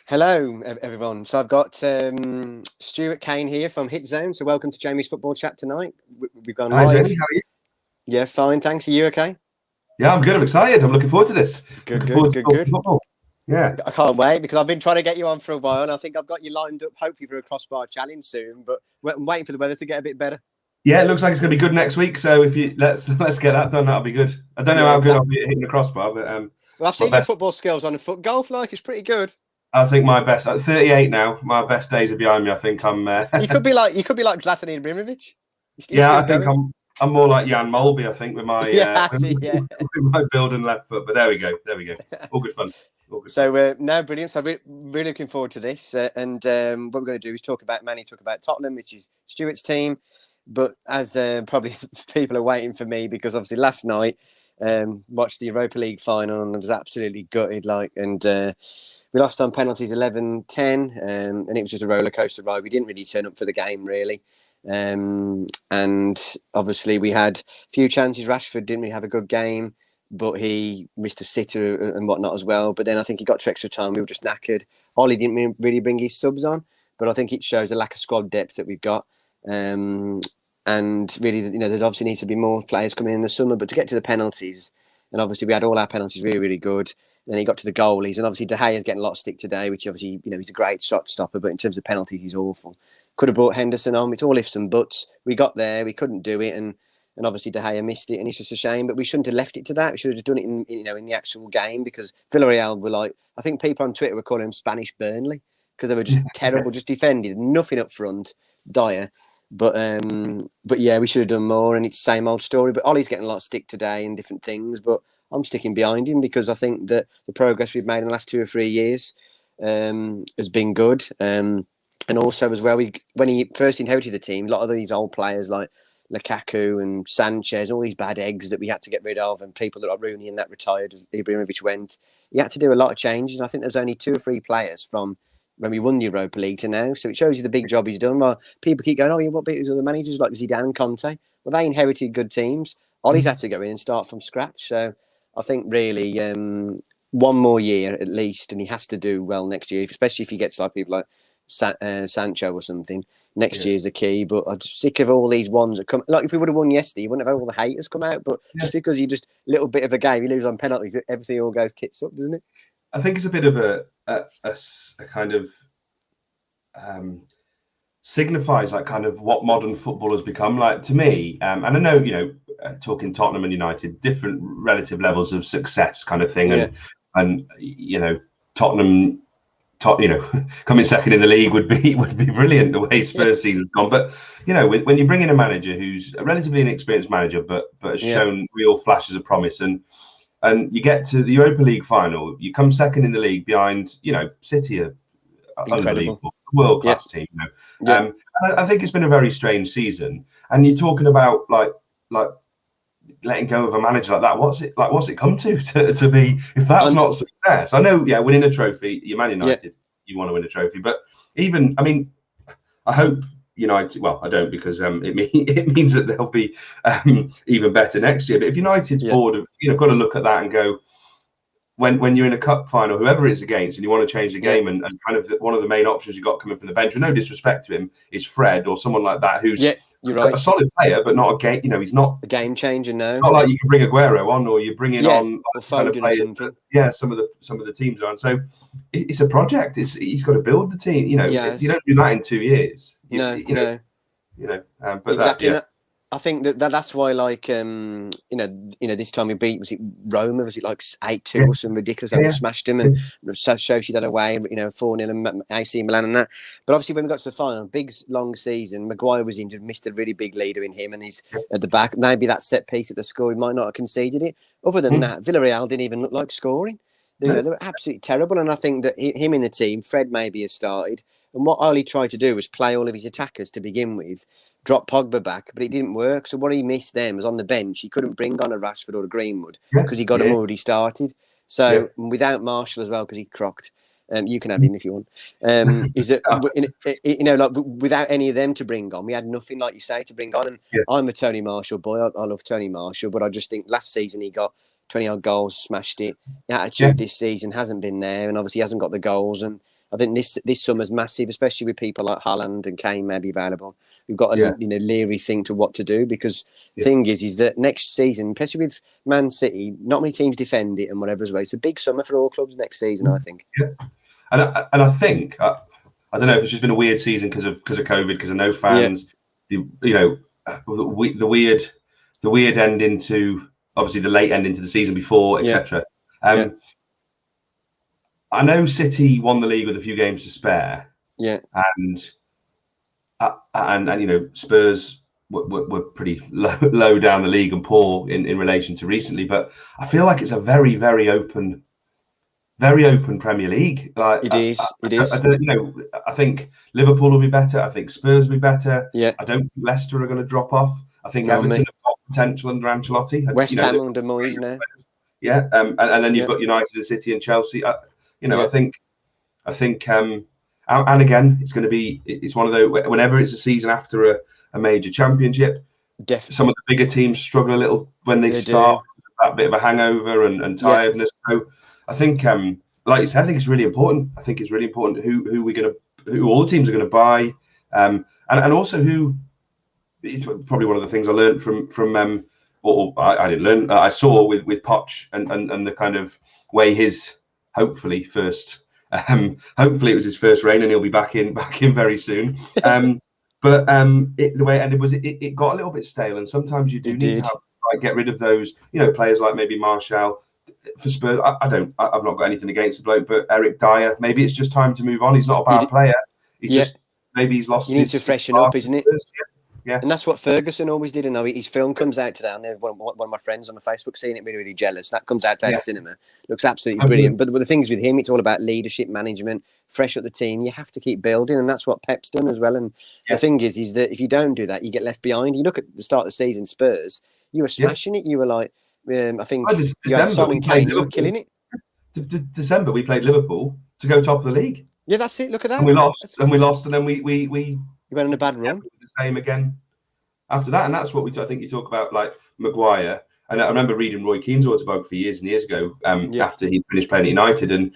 Hello, everyone. So I've got Stuart Kane here from Hit Zone. So welcome to Jamie's Football Chat tonight. We've gone Hi, live. Jamie. How are you? Yeah, fine. Thanks. Are you okay? Yeah, I'm good. I'm excited. I'm looking forward to this. Good, Looking good, forward to good, talking good. football. Yeah. I can't wait because I've been trying to get you on for a while, and I think I've got you lined up, hopefully for a crossbar challenge soon. But I'm waiting for the weather to get a bit better. Yeah, it looks like it's going to be good next week. So if you let's get that done, that'll be good. I don't know Yeah, how good I'll exactly. be at hitting the crossbar, but Well, I've my seen your best. football skills on the foot golf. Like it's pretty good. I think my best. At 38 now, my best days are behind me. I think I'm. You could be like Zlatan Ibrahimovic. He's Yeah, still I think going. I'm more like Jan Molby. I think with my Yeah, I see. Yeah. with my build and left foot. But there we go. There we go. All good fun. All good fun. So no, brilliant. So really looking forward to this. And what we're going to do is talk about talk about Tottenham, which is Stuart's team. But as probably people are waiting for me because obviously last night watched the Europa League final and was absolutely gutted. And we lost on penalties 11-10, and it was just a roller coaster ride. We didn't really turn up for the game really. And obviously we had a few chances. Rashford didn't really have a good game, but he missed a sitter and whatnot as well. But then I think he got to extra time. We were just knackered. Ollie didn't really bring his subs on, but I think it shows a lack of squad depth that we've got. And really, there's obviously needs to be more players coming in the summer. But to get to the penalties, and obviously we had all our penalties really, really good. Then he got to the goalies, and obviously De Gea's getting a lot of stick today, which obviously he's a great shot stopper. But in terms of penalties, he's awful. Could have brought Henderson on. It's all ifs and buts. We got there, we couldn't do it, and obviously De Gea missed it, and it's just a shame. But we shouldn't have left it to that. We should have just done it in the actual game because Villarreal were like, I think people on Twitter were calling them Spanish Burnley because they were just terrible, just defended nothing up front, dire. But yeah, we should have done more, and it's the same old story. But Ollie's getting a lot of stick today and different things, but I'm sticking behind him because I think that the progress we've made in the last 2 or 3 years has been good. And also as well, when he first inherited the team, a lot of these old players like Lukaku and Sanchez, all these bad eggs that we had to get rid of, and people that are Rooney and that retired as Ibrahimovic went. He had to do a lot of changes. I think there's only 2 or 3 players from when we won the Europa League to now. So it shows you the big job he's done. Well, people keep going, oh, yeah, what about these other managers like Zidane and Conte? Well, they inherited good teams. Ollie's had to go in and start from scratch. So I think really one more year at least, and he has to do well next year, especially if he gets like people like Sancho or something. Next year's the key, but I'm just sick of all these ones that come. Like if we would have won yesterday, you wouldn't have had all the haters come out. But Yeah. just because you just a little bit of a game, you lose on penalties, everything all goes tits up, doesn't it? I think it's a bit of a kind of signifies like kind of what modern football has become like to me. And I know, talking Tottenham and United, different relative levels of success kind of thing. Yeah. And Tottenham, coming second in the league would be brilliant the way Spurs season's gone. But when you bring in a manager who's a relatively inexperienced manager, but has shown real flashes of promise, and you get to the Europa League final, you come second in the league behind City, are unbelievable, world-class team. And I think it's been a very strange season. And you're talking about like letting go of a manager like that. What's it come to be if that's not success? I know, winning a trophy, you're Man United, you want to win a trophy, but even, I mean, I hope United, well, I don't, because it means that they'll be even better next year. But if United's board have got to look at that and go, when you're in a cup final, whoever it's against, and you want to change the game, and kind of one of the main options you've got coming from the bench, with no disrespect to him, is Fred or someone like that who's you're right. a solid player, but not a game. He's not a game changer now. Not like you can bring Aguero on, or you're bringing on or Foden or something. Some of the teams are on. So it's a project. He's got to build the team. You don't do that in 2 years. No. But exactly. I think that's why, like, this time we beat, was it Roma? Was it like 8-2 or something ridiculous? We smashed them, and Sociedad away, 4-0 and AC Milan and that. But obviously, when we got to the final, big long season, Maguire was injured, missed a really big leader in him, and he's at the back. Maybe that set piece at the score, he might not have conceded it. Other than that, Villarreal didn't even look like scoring. They were absolutely terrible, and I think that him in the team, Fred maybe has started. And what Ollie tried to do was play all of his attackers to begin with, drop Pogba back, but it didn't work. So what he missed then was on the bench, he couldn't bring on a Rashford or a Greenwood because he got him already started. So without Marshall as well, because he crocked, you can have him if you want. Is that without any of them to bring on, we had nothing, like you say, to bring on. And I'm a Tony Marshall boy. I love Tony Marshall, but I just think last season he got 20 odd goals, smashed it. The attitude this season hasn't been there, and obviously he hasn't got the goals. And I think this summer's massive, especially with people like Haaland and Kane maybe available. We've got a leery thing to what to do, because the thing is that next season, especially with Man City, not many teams defend it and whatever as well. It's a big summer for all clubs next season, I think. Yeah, and I think I don't know if it's just been a weird season because of COVID, because I know fans, the weird end into, obviously the late end into the season before, etc. I know City won the league with a few games to spare. Yeah. And Spurs were pretty low down the league and poor in relation to recently. But I feel like it's a very, very open Premier League. Like, it is. I think Liverpool will be better. I think Spurs will be better. Yeah. I don't think Leicester are going to drop off. I think Everton have got potential under Ancelotti. West Ham under Moyes now. Yeah. And then you've got United and City and Chelsea. I think, and again, it's one of those, whenever it's a season after a major championship, some of the bigger teams struggle a little when they start, that bit of a hangover and tiredness. So I think, like you said, I think it's really important. I think it's really important who all the teams are going to buy, and also who. It's probably one of the things I learned from I didn't learn. I saw with Poch and the kind of way his hopefully it was his first reign and he'll be back in very soon. But the way it ended was it got a little bit stale, and sometimes you do need to get rid of those players like maybe Martial. For Spurs, I've not got anything against the bloke, but Eric Dyer, maybe it's just time to move on. He's not a bad player. Maybe he's lost. You need to freshen up, isn't it? Yeah. And that's what Ferguson always did. And his film comes out today. And one of my friends on my Facebook seeing it, really, really jealous. That comes out today in the cinema. Looks absolutely brilliant. But the things with him, it's all about leadership, management, fresh up the team. You have to keep building, and that's what Pep's done as well. And the thing is that if you don't do that, you get left behind. You look at the start of the season, Spurs, you were smashing it. You were like, I think you had Son and Kane, you were killing it. December, we played Liverpool to go top of the league. Yeah, that's it. Look at that. And we lost, and then we went on a bad run. The same again after that, and that's what I think you talk about, like Maguire. And I remember reading Roy Keane's autobiography years and years ago, after he finished playing at United, and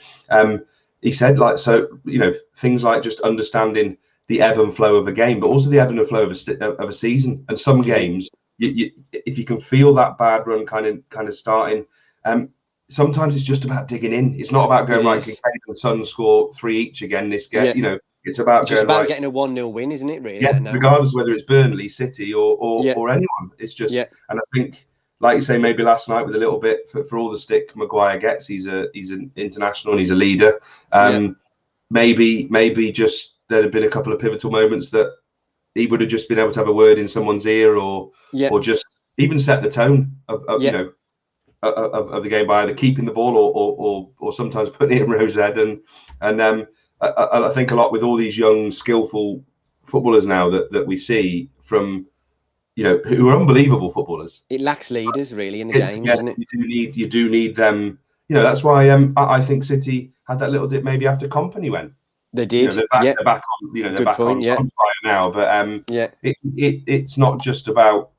he said, like, so things like just understanding the ebb and flow of a game, but also the ebb and flow of a season. And some games, if you can feel that bad run kind of starting, sometimes it's just about digging in. It's not about going right. Can Kane and Son score 3 each again this game? It's about getting a 1-0 win, isn't it? Really? Yeah, regardless of whether it's Burnley, City, or anyone. It's just, and I think, like you say, maybe last night with a little bit for all the stick Maguire gets, he's an international and he's a leader. Maybe just there'd have been a couple of pivotal moments that he would have just been able to have a word in someone's ear, or just even set the tone of the game by either keeping the ball or sometimes putting it in Rose's head. And I think a lot with all these young, skillful footballers now that we see from, who are unbelievable footballers. It lacks leaders really in the game, doesn't it? You do need them. That's why I think City had that little dip maybe after Kompany went. They did. They're back on. They're back on fire now. But it's not just about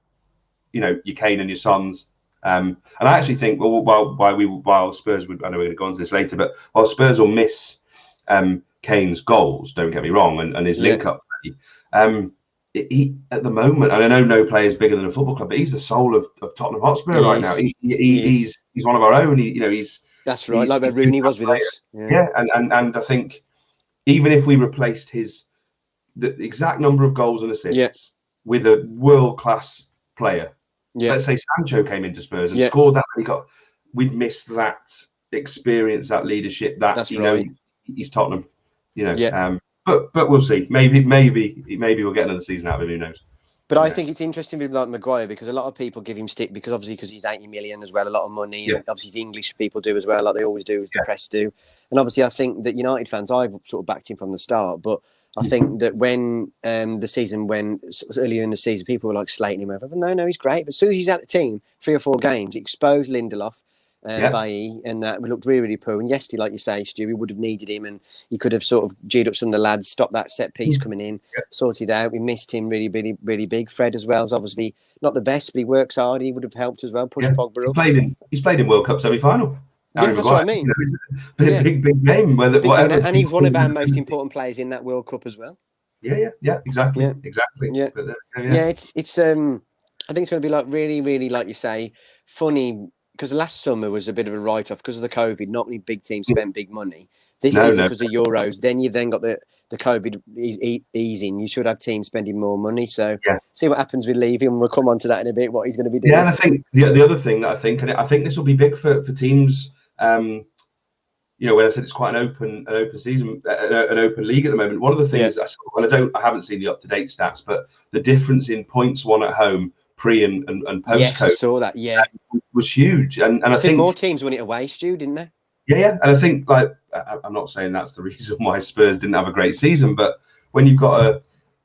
your Kane and your Sons. And I actually think while Spurs would, I know we're going to go on to this later, but while Spurs will miss Kane's goals, don't get me wrong, and his link up play, he at the moment, and I know no player is bigger than a football club, but he's the soul of Tottenham Hotspur right now. He's one of our own. That's right, like where Rooney was with us. And I think even if we replaced the exact number of goals and assists with a world-class player, let's say Sancho came into Spurs and scored that, we'd miss that experience, that leadership, that he's Tottenham, but we'll see. Maybe we'll get another season out of him. Who knows? But I think it's interesting with like Maguire, because a lot of people give him stick because he's 80 million as well, a lot of money, and obviously his English people do as well, like they always do, as the press do. And obviously I think that United fans, I've sort of backed him from the start, but I think that when earlier in the season, people were like slating him over. But no, he's great. But as soon as he's out the team, 3 or 4 games, he exposed Lindelof, Bailly, and that looked really, really poor. And yesterday, like you say, Stu, we would have needed him, and he could have sort of G'd up some of the lads, stopped that set piece coming in, sorted out. We missed him really, really, really big. Fred as well is obviously not the best, but he works hard. He would have helped as well, pushed Pogba up. He's played in World Cup semi-final. Yeah, Harry that's what I Maguire, mean. it's a Yeah, big game. Whether big game, whatever and he's one people, of our most important players in that World Cup as well. yeah, exactly, Yeah, exactly. yeah, But yeah. It's I think it's going to be like really, really, like you say, funny because last summer was a bit of a write off because of the COVID. Not many big teams spent big money. This no, season no, because of Euros. Then you've then got the COVID easing. You should have teams spending more money. So yeah. see what happens with Levy, and we'll come on to that in a bit. What he's going to be Yeah, doing. and I think the other thing that and I think this will be big for teams. When I said it's quite an open season, an open league at the moment. One of the Yeah. things I saw, and I haven't seen the up to date stats, but the difference in points won at home pre and post Yes, COVID saw that. Yeah, was huge. And I I think more think teams won it away, Stu, didn't they? yeah, and I think like I'm not saying that's the reason why Spurs didn't have a great season, but when you've got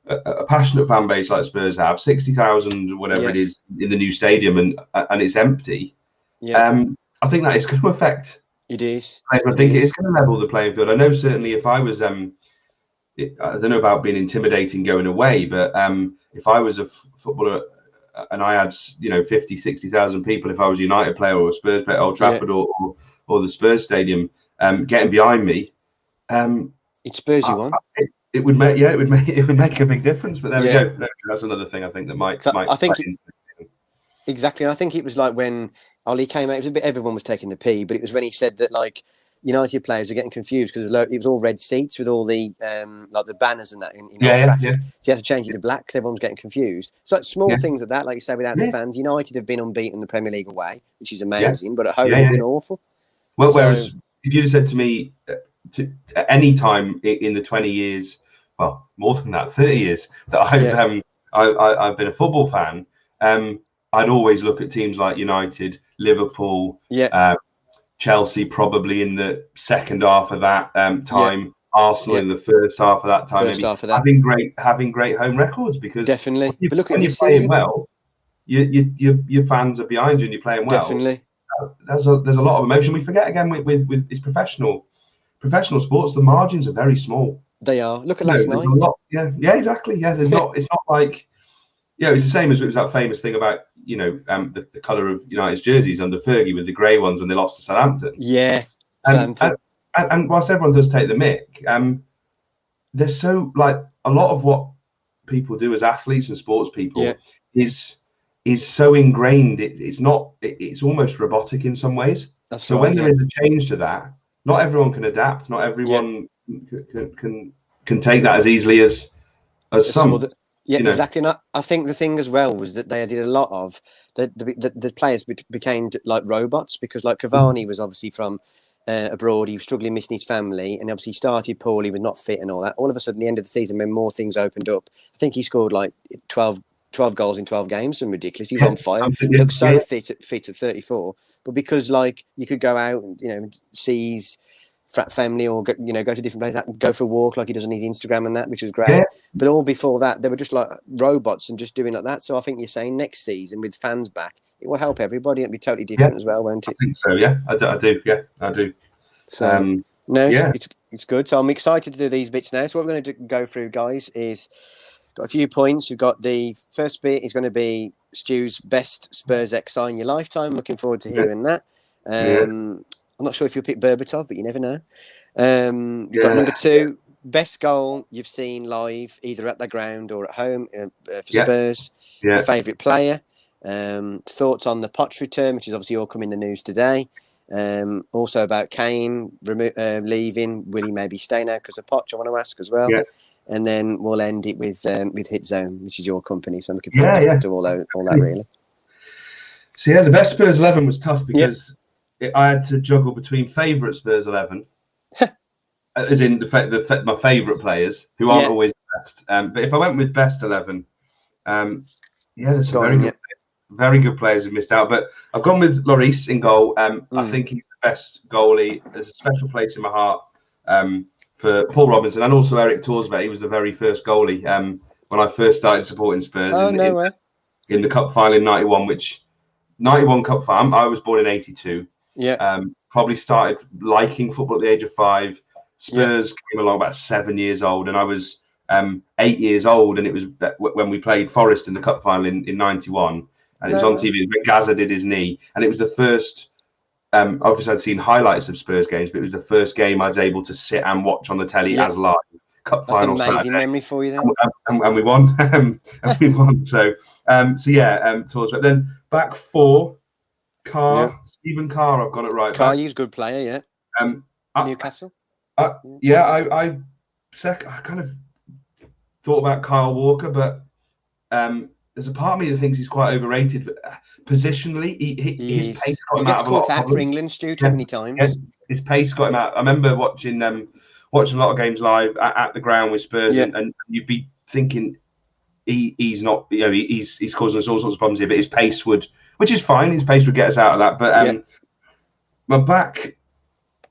a passionate fan base like Spurs have, 60,000 or whatever it is in the new stadium, and it's empty. Yeah, I think that is going to affect. it is. I think it is going to level the playing field. I know certainly if I was, I don't know about being intimidating going away, but if I was a footballer and I had 50, 60,000 people, if I was a United player or a Spurs player at Old Trafford or the Spurs stadium, getting behind me, It spurs you on. it would make it would make a big difference. But there we Yeah. go. That's another thing I think that might So might I think play into the season. exactly. And I think it was like when Ollie came out. It was a bit. Everyone was taking the pee, but it was when he said that like United players are getting confused because it was all red seats with all the like the banners and that in Old Trafford. So you had to change it to black because everyone was getting confused. So like small things like that, like you say, without the fans, United have been unbeaten in the Premier League away, which is amazing. But at home, they've been awful. Well, whereas if you'd have said to me at any time in the 20 years, well, more than that, 30 years that I've been a football fan, I'd always look at teams like United, Liverpool, Chelsea, probably in the second half of that time, Arsenal in the first half of that time, having great home records because definitely. But look at when you're this playing season. well, your fans are behind you and you're playing well. Definitely. There's a lot of emotion. We forget again with it's professional sports. The margins are very small. They are. Look at last night. Exactly. Yeah, there's not. It's not like it's the same as it was that famous thing about the colour of United's jerseys under Fergie with the grey ones when they lost to Southampton. Yeah, and whilst everyone does take the mick, there's so like a lot of what people do as athletes and sports people is so ingrained. It's not. It's almost robotic in some ways. So when there is a change to that, not everyone can adapt. Not everyone can take that as easily as some. Exactly. And I think the thing as well was that they did a lot of the players became like robots because like Cavani was obviously from abroad. He was struggling, missing his family, and obviously started poorly, was not fit and all that. All of a sudden, at the end of the season, when more things opened up, I think he scored like 12 goals in 12 games. Some ridiculous. He was on fire. He looked so fit at 34. But because like you could go out and see his family or go to different places, go for a walk like he does on his Instagram and that, which was great. But all before that, they were just like robots and just doing like that. So I think you're saying next season with fans back, it will help everybody. It'll be totally different as well, won't it? I think so. Yeah, I do. Yeah, I do. So it's good. So I'm excited to do these bits now. So what we're going to go through, guys, is got a few points. We've got the first bit is going to be Stu's best Spurs XI in your lifetime. Looking forward to hearing that. I'm not sure if you'll pick Berbatov, but you never know. You've got number 2, best goal you've seen live, either at the ground or at home for Spurs. Your favourite player. Thoughts on the Poch return, which is obviously all come in the news today. Also about Kane leaving. Will he maybe stay now because of Poch? I want to ask as well. And then we'll end it with Hit Zone, which is your company. So I'm looking forward to all that really. So the best Spurs 11 was tough because I had to juggle between favourite Spurs 11, as in my favourite players who aren't always the best. But if I went with best 11, there's some very good players who missed out. But I've gone with Lloris in goal. I think he's the best goalie. There's a special place in my heart for Paul Robinson and also Eric Torsby. He was the very first goalie when I first started supporting Spurs in the cup final in '91, which 91 cup final. I was born in '82. Probably started liking football at the age of 5. Spurs came along about 7 years old, and I was 8 years old, and it was when we played Forest in the cup final in '91, and it was on TV. Gaza did his knee, and it was the first obviously I'd seen highlights of Spurs games, but it was the first game I was able to sit and watch on the telly as live. Cup That's final amazing Saturday. memory for you then. And we won. And we won. So yeah, tours. But then back four, Stephen Carr. I've got it right. Carr, he's a good player. Yeah. Newcastle. I kind of thought about Kyle Walker, but there's a part of me that thinks he's quite overrated. But positionally, his pace got him out of a lot of problems. For England, Stu, too many times. Yeah, his pace got him out. I remember watching a lot of games live at the ground with Spurs, and you'd be thinking he's not, he's causing us all sorts of problems here. But his pace would, which is fine, his pace would get us out of that. But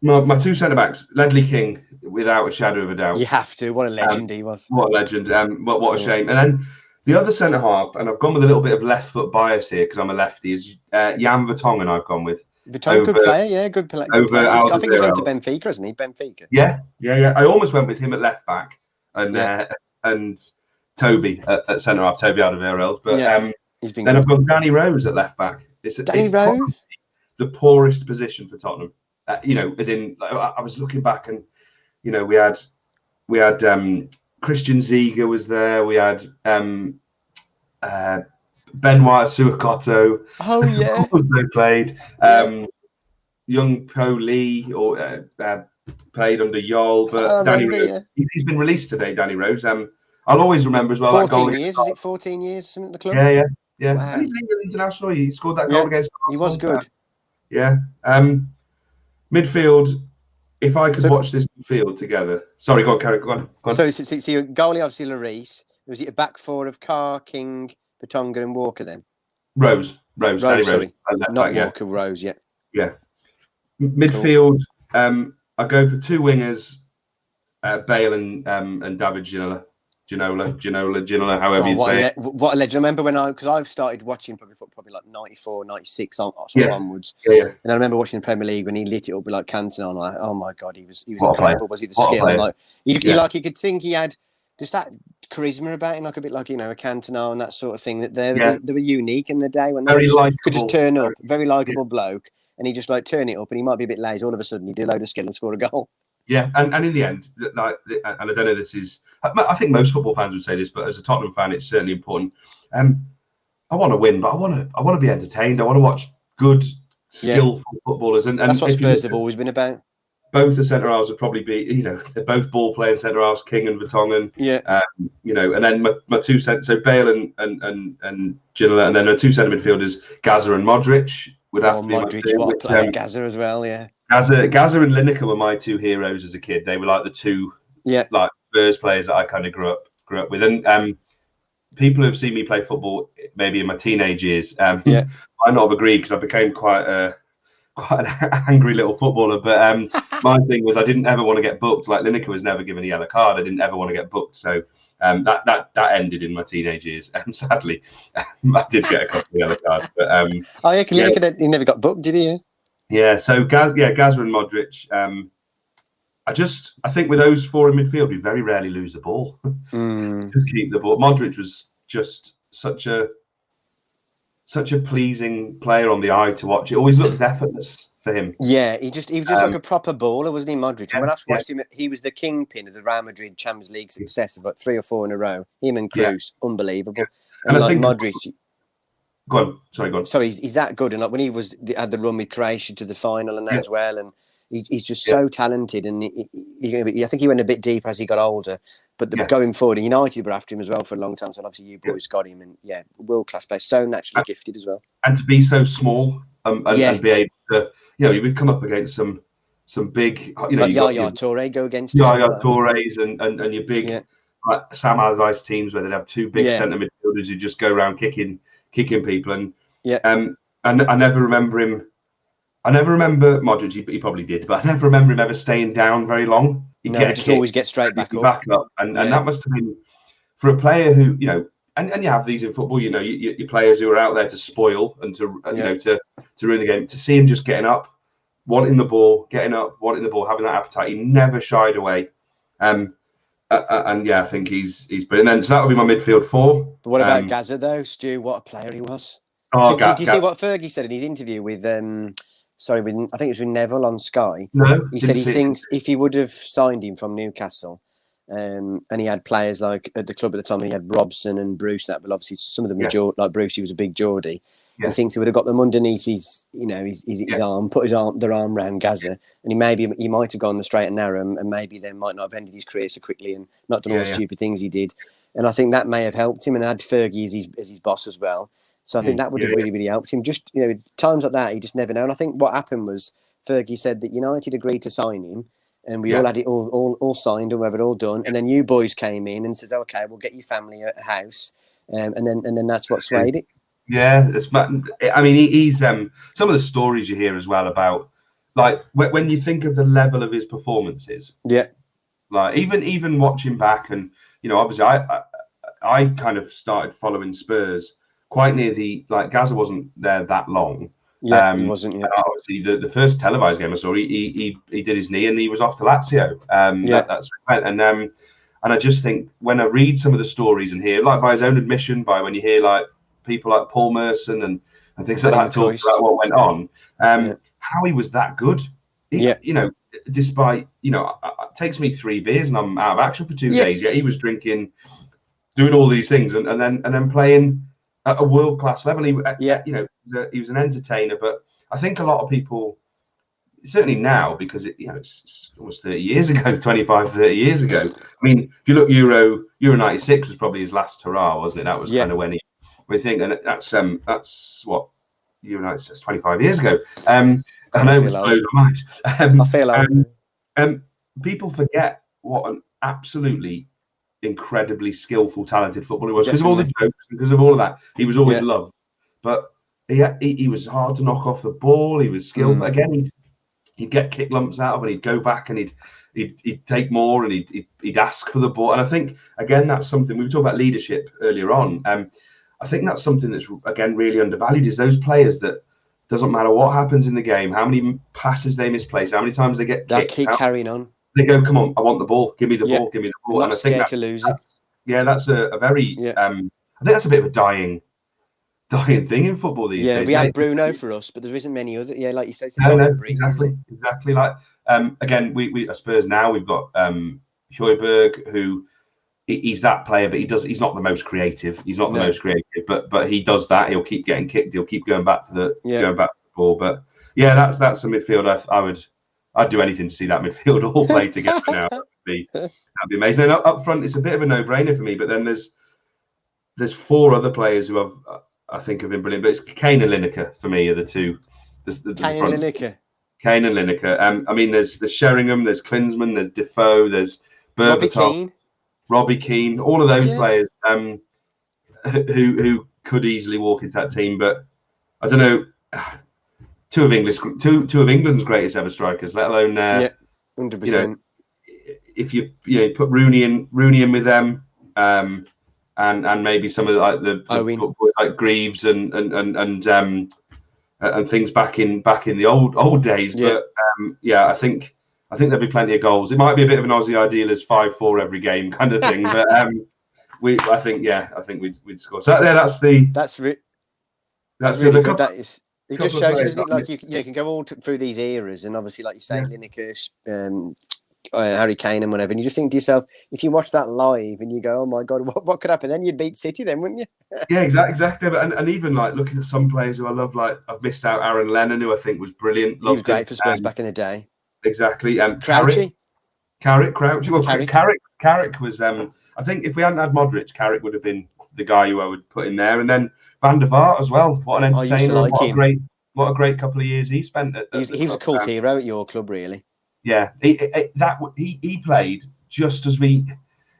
my two centre backs, Ledley King, without a shadow of a doubt. You have to. What a legend he was. What a legend. What a shame. And then the other centre half, and I've gone with a little bit of left foot bias here because I'm a lefty, is Jan Vertonghen. I've gone with. Vertonghen, good player, yeah, good player. I think he's went to Benfica, hasn't he? Benfica. Yeah. I almost went with him at left back, and Toby at centre half, Toby Alderweireld. But then I've got Danny Rose at left back. Danny Rose, the poorest position for Tottenham. As in, I was looking back, and we had Christian Ziege was there. We had Benoit Suakoto. Oh yeah, also played. Young Po Lee played under Yol, but Danny Rose, he's been released today. Danny Rose. I'll always remember as well. 14 years, is it 14 years? Something at the club. Yeah. Wow. And he's an international. He scored that goal against. He was good. Yeah. Midfield. If I could watch this midfield together. Sorry, go on, Carrie. Go on. So your goalie, obviously, Lloris. Was it a back four of Carr, King, Vertonghen, and Walker then? Rose. Sorry. Not Walker, Rose, yeah. Yeah. Midfield, cool. I go for two wingers, Bale and David Ginola, however you say it. What a legend. I remember because I've started watching probably like 94, 96 onwards. Yeah. And I remember watching the Premier League when he lit it up with like Cantona. I'm like, oh my God, he was incredible. Was he the skill? Like, you could think he had just that charisma about him, like a bit like, a Cantona and that sort of thing, that they were unique in the day when they could just turn up, very likeable bloke. And he just turn it up, and he might be a bit lazy. All of a sudden, he do a load of skill and score a goal. Yeah, and in the end, and I don't know, this is, I think most football fans would say this, but as a Tottenham fan, it's certainly important. I want to win, but I want to be entertained. I want to watch good, skillful footballers, and that's what Spurs have always been about. Both the centre halves would probably be, they're both ball playing centre halves, King and Vertonghen. Yeah. And then my two so Bale and Ginola, and then my two centre midfielders, Gaza and Modric. Would have to be Modric, what a player, Gaza as well, yeah. Gaza and Lineker were my two heroes as a kid. They were like the two, Spurs players that I kind of grew up with. And people who have seen me play football, maybe in my teenage years, might not have agreed because I became quite an angry little footballer. But my thing was I didn't ever want to get booked. Like Lineker was never given a yellow card. I didn't ever want to get booked. So that ended in my teenage years. Sadly, I did get a couple of yellow cards. But Lineker, he never got booked, did he? Yeah. So Gaza and Modric. I think with those four in midfield, we very rarely lose the ball. Just keep the ball. Modric was just such a pleasing player on the eye to watch. It always looked effortless for him. Yeah, he was just like a proper baller, wasn't he, Modric? And when I watched him, he was the kingpin of the Real Madrid Champions League success of 3 or 4 in a row. Him and Kroos, unbelievable. Yeah. And I think Modric. Go on. Sorry, he's that good. And when he had the run with Croatia to the final and that as well, and he's just so talented. And I think he went a bit deeper as he got older. But going forward, and United were after him as well for a long time. So obviously you boys got him, and world class player, so naturally gifted as well. And to be so small and be able to, we've come up against some big, like Yaya Toure go against Yaya Toures and your big Sam Allardyce teams where they'd have two big centre midfielders who just go around kicking people. And I never remember him. I never remember Modric. He probably did, but I never remember him ever staying down very long. He just always get straight back up. And that must have been for a player who, and you have these in football. Your players who are out there to spoil and to ruin the game. To see him just getting up, wanting the ball, having that appetite. He never shied away. And I think he's brilliant. So that would be my midfield four. But what about Gaza though, Stu? What a player he was. Did you see what Fergie said in his interview with Sorry, I think it was with Neville on Sky. No, He said didn't he see it. thinks if he would have signed him from Newcastle, and he had players like at the club at the time, he had Robson and Bruce. That, but obviously some of them were like Bruce. He was a big Geordie. Yeah. He thinks he would have got them underneath his arm, put their arm around Gaza, and he might have gone the straight and narrow, and maybe then might not have ended his career so quickly and not done all the stupid things he did. And I think that may have helped him, and had Fergie as his boss as well. So I think that would have really, really helped him. Just, times like that, you just never know. And I think what happened was Fergie said that United agreed to sign him, and we all had it all signed or whatever, all done. And then you boys came in and says, "Okay, we'll get your family a house," and then that's what swayed it. Yeah, I mean, he's some of the stories you hear as well about, like, when you think of the level of his performances. Yeah. Like even watching back, and obviously I kind of started following Spurs quite near Gaza wasn't there that long. Yeah, he wasn't. Yeah. Obviously, the first televised game I saw, he did his knee and he was off to Lazio. That's right. And I just think when I read some of the stories and hear, like by his own admission, by when you hear like people like Paul Merson and things like that talk about what went on, how he was that good. Despite it takes me 3 beers and I'm out of action for 2 days. Yeah, he was drinking, doing all these things, and then playing at a world class level. He was an entertainer. But I think a lot of people, certainly now, because it's almost 30 years ago, 25, 30 years ago. I mean, if you look, Euro '96 was probably his last hurrah, wasn't it? That was kind of when we think, and that's what Euro '96, 25 years ago. I know it was blown my mind. I feel old. People forget what an absolutely incredibly skillful, talented footballer he was, because of all the jokes, because of all of that. He was always loved, but he was hard to knock off the ball. He was skillful. Again, he'd get kick lumps out of it. He'd go back and he'd take more, and he'd ask for the ball. And I think again that's something we were talking about leadership earlier on. I think that's something that's again really undervalued, is those players that doesn't matter what happens in the game, how many passes they misplace, how many times they get kicked, keep carrying on. They go, come on, I want the ball. Give me the ball. Give me the ball. And I think to lose it. Yeah, that's a very. I think that's a bit of a dying thing in football these days. Yeah, we had Bruno for us, but there isn't many other. Yeah, like you said, exactly. Like again, we at Spurs now we've got Højbjerg, who he's that player, but he's not the most creative. He's not the most creative, but he does that. He'll keep getting kicked. He'll keep going back to the ball. But yeah, that's a midfield. I'd do anything to see that midfield all play together now. That'd be amazing. And up front, it's a bit of a no-brainer for me. But then there's 4 other players who I think have been brilliant. But it's Kane and Lineker for me are the two. Kane and Lineker. I mean, there's Sheringham, there's Klinsmann, there's Defoe, there's Berbatov, Robbie Keane, all of those players who could easily walk into that team. But I don't know. Two of England's greatest ever strikers, let alone 100%. If you put Rooney in with them, and maybe some of like Greaves and things back in the old days. But I think there'll be plenty of goals. It might be a bit of an Aussie ideal as 5-4 every game kind of thing, but I think we'd score. So that's really good. That is. It just shows, doesn't it? Like you can go all through these eras, and obviously, like you say, Lineker, Harry Kane, and whatever. And you just think to yourself, if you watch that live, and you go, "Oh my God, what could happen?" Then you'd beat City, then wouldn't you? Yeah, exactly. But and even like looking at some players who I love, like I've missed out Aaron Lennon, who I think was brilliant. He was great for Spurs back in the day. Exactly. Crouchy. Crouchy. Well, Carrick was. I think if we hadn't had Modric, Carrick would have been the guy who I would put in there, and then Van der Vaart as well. What an entertainer! What a great couple of years he spent. He was a cult hero at your club, really. Yeah, he played just as we.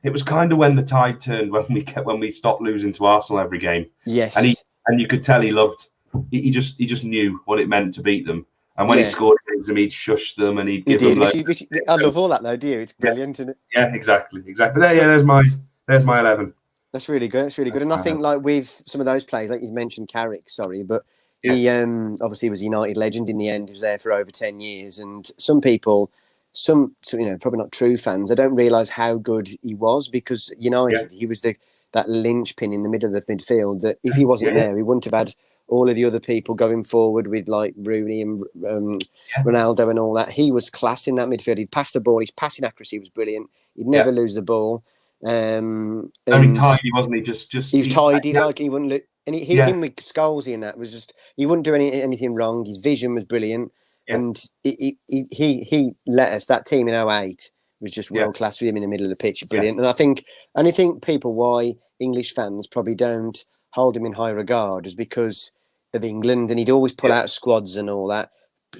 It was kind of when the tide turned when we stopped losing to Arsenal every game. Yes, and you could tell he loved. He just knew what it meant to beat them. And when he scored against them, he'd shush them and he'd give them. I love all that, though. Do you? It's brilliant, isn't it? Yeah, exactly. There's my 11. That's really good. That's really good. And I think, like with some of those players, like you mentioned, Carrick. But he obviously was a United legend in the end. He was there for over 10 years. And some people, probably not true fans, they don't realise how good he was, because United, he was that linchpin in the middle of the midfield. That if he wasn't there, he wouldn't have had all of the other people going forward with like Rooney and Ronaldo and all that. He was class in that midfield. He'd pass the ball. His passing accuracy was brilliant. He'd never lose the ball. Very tidy, wasn't he? Just he was tidy, like he wouldn't look. And him with Scholesy and that was just, he wouldn't do anything wrong. His vision was brilliant, and he let us. That team in 08 was just world class with him in the middle of the pitch, brilliant. And I think people why English fans probably don't hold him in high regard is because of England, and he'd always pull out squads and all that.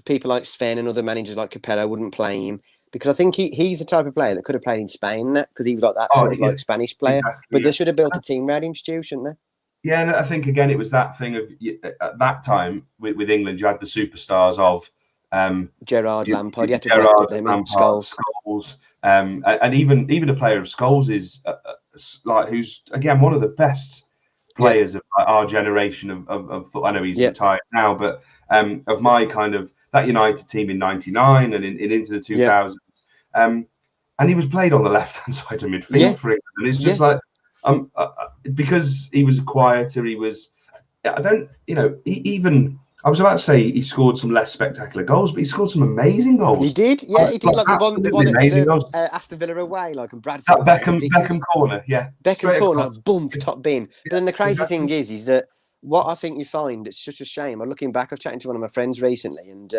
People like Sven and other managers like Capello wouldn't play him. Because I think he's the type of player that could have played in Spain, because he was like that sort of like Spanish player. Exactly, but they should have built a team around him, Stu, shouldn't they? Yeah, and I think again it was that thing of at that time with England, you had the superstars of Gerrard, Lampard. You had to put them in Scholes. And even a player of Scholes is like who's again one of the best players of our generation of I know he's retired now, but of my kind of that United team in '99 and into the 2000s. And he was played on the left-hand side of midfield for England. And it's just like, because he was quieter, he was, I was about to say he scored some less spectacular goals, but he scored some amazing goals. He did, he did, like the one at Aston Villa away, like, and Bradford. That Beckham corner, Beckham corner, like, boom, top bin. But then the crazy thing is that what I think you find, it's such a shame. I'm looking back, I was chatting to one of my friends recently, and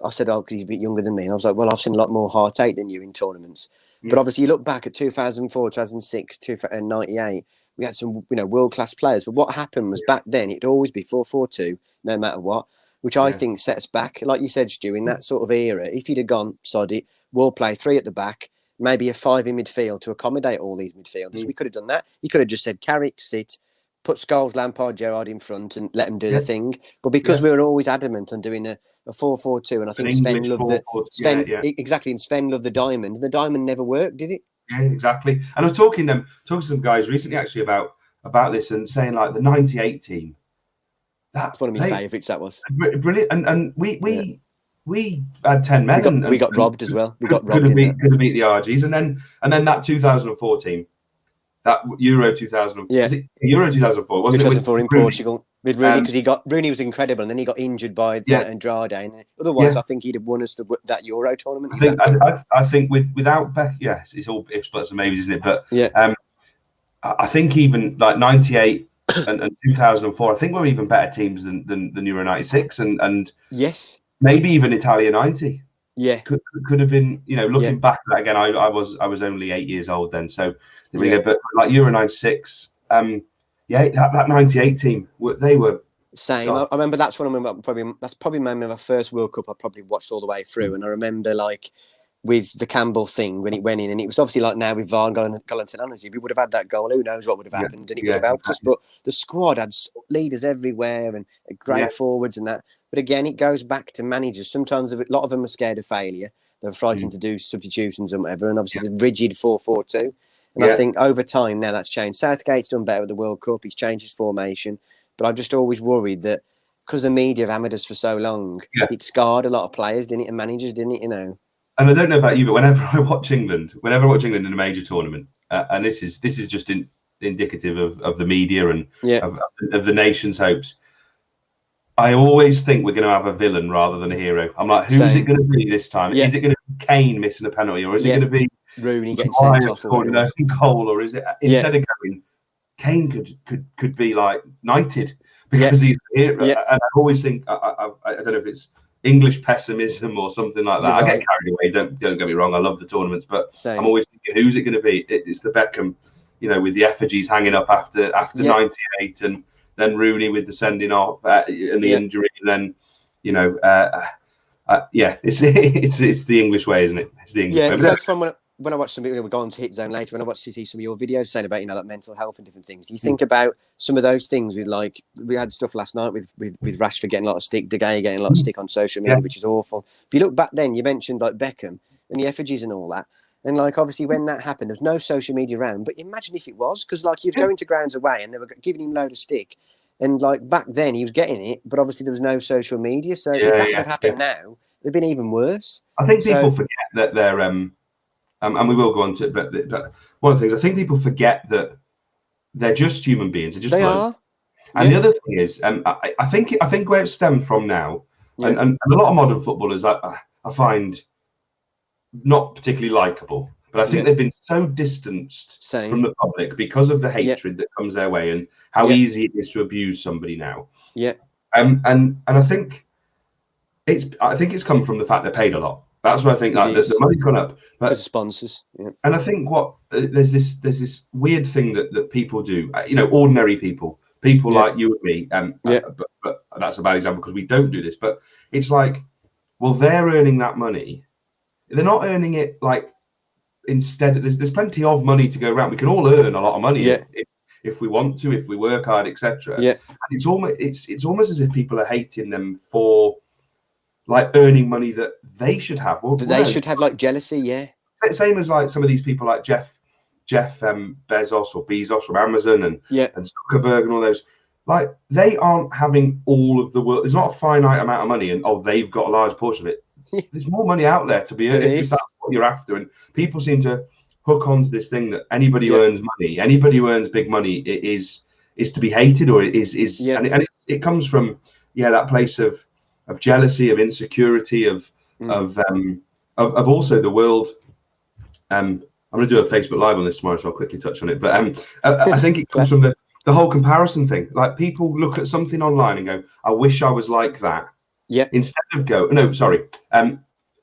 I said, because he's a bit younger than me. And I was like, well, I've seen a lot more heartache than you in tournaments. But obviously, you look back at 2004, 2006, and 98, we had some, world-class players. But what happened was back then, it'd always be 4-4-2, no matter what, which I think sets back, like you said, Stu, in that sort of era. If you'd have gone, sod it, we'll play 3 at the back, maybe a 5 in midfield to accommodate all these midfielders. We could have done that. You could have just said, Carrick, sit, put Scholes, Lampard, Gerrard in front and let them do the thing. But because we were always adamant on doing a 4-4-2, and I think Sven loved exactly, and Sven loved the diamond, and the diamond never worked, did it? Yeah, exactly. And I was talking to some guys recently actually about this and saying like the '98 team. That's one of my favourites. That was brilliant, and we had 10 men. We got robbed as well. We got robbed. Could have beat the RGs, and then that 2004 team. That Euro 2004, Euro 2004, wasn't it? 2004 in Portugal with Rooney, because Rooney was incredible, and then he got injured by Andrade. And otherwise, I think he'd have won us that Euro tournament. I think without Beck, yes, it's all ifs, buts, and maybes, isn't it? But I think even like '98 and 2004, I think we're even better teams than Euro '96 and yes, maybe even Italia '90. Yeah, could have been. Looking back at that again, I was only 8 years old then, so. But like Euro '96, that '98 team, they were same. I remember that's when that's probably my first World Cup I probably watched all the way through, and I remember like with the Campbell thing when it went in, and it was obviously like now with VAR going technology, if we would have had that goal, who knows what would have happened, and it would have helped us. But the squad had leaders everywhere and great forwards and that. But again, it goes back to managers. Sometimes a lot of them are scared of failure. They're frightened to do substitutions and whatever, and obviously the rigid 4-4-2. And I think over time now that's changed. Southgate's done better with the World Cup. He's changed his formation. But I'm just always worried that because the media have hammered us for so long, it scarred a lot of players, didn't it? And managers, didn't it? And I don't know about you, but whenever I watch England in a major tournament, and this is just indicative of the media and of the nation's hopes, I always think we're going to have a villain rather than a hero. I'm like, who's it going to be this time? Is it going to be Kane missing a penalty, or is it going to be Rooney getting sent off, or an own goal, or is it instead of going, Kane could be like knighted because he's here? And I always think I don't know if it's English pessimism or something like that. I get carried away. Don't get me wrong. I love the tournaments, but I'm always thinking, who's it going to be? It's the Beckham, with the effigies hanging up after '98, and then Rooney with the sending off and the injury, and then it's the English way, isn't it? It's the English way. That's fun when I watch some, we'll go on to Hit Zone later, when I watch some of your videos saying about, like mental health and different things, you think about some of those things with, like, we had stuff last night with Rashford getting a lot of stick, De Gea getting a lot of stick on social media, which is awful. But you look back then, you mentioned like Beckham and the effigies and all that. And like, obviously when that happened, there's no social media around, but imagine if it was, because like you'd go into grounds away and they were giving him a load of stick. And like back then he was getting it, but obviously there was no social media. So if that would have happened now, it'd been even worse. I think people forget that they're, and we will go on to it, but one of the things, I think people forget that they're just human beings. They're just are. And the other thing is, I think where it stemmed from now, and a lot of modern footballers I find not particularly likable, but I think they've been so distanced from the public because of the hatred that comes their way and how easy it is to abuse somebody now. And I think it's come from the fact they're paid a lot. That's what I think. Like, the money's gone up, but because of sponsors. And I think there's this weird thing that people do. Ordinary people like you and me. But that's a bad example because we don't do this. But it's like, well, they're earning that money. They're not earning it like instead. There's plenty of money to go around. We can all earn a lot of money if we want to, if we work hard, etc. And it's almost as if people are hating them for like earning money that they should have. Well, they should have like jealousy, Same as like some of these people like Jeff Bezos or Bezos from Amazon and Zuckerberg and all those. Like, they aren't having all of the world. There's not a finite amount of money, and they've got a large portion of it. There's more money out there to be earned if that's what you're after. And people seem to hook onto this thing that anybody who earns money, anybody who earns big money, is to be hated, or and it comes from that place of jealousy, of insecurity, of also the world. I'm going to do a Facebook Live on this tomorrow, so I'll quickly touch on it. But I think it comes from the whole comparison thing. Like, people look at something online and go, "I wish I was like that." Instead of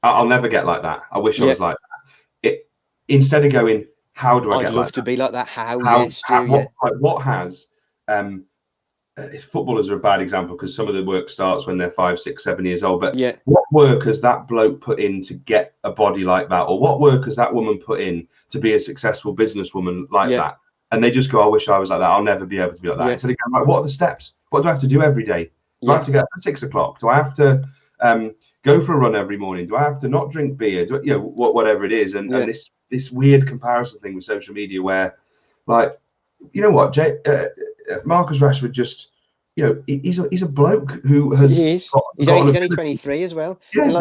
I'll never get like that. I wish I was like that. Instead of going, how do I get like that? I'd love to be like that. What has footballers are a bad example because some of the work starts when they're 5, 6, 7 years old. But what work has that bloke put in to get a body like that? Or what work has that woman put in to be a successful businesswoman like that? And they just go, I wish I was like that. I'll never be able to be like that. So they go, what are the steps? What do I have to do every day? Do I have to get up at 6 o'clock? Do I have to go for a run every morning? Do I have to not drink beer? Whatever it is. And this weird comparison thing with social media where, like, you know what, Marcus Rashford just, he's a bloke who has. He's only 23 as well. And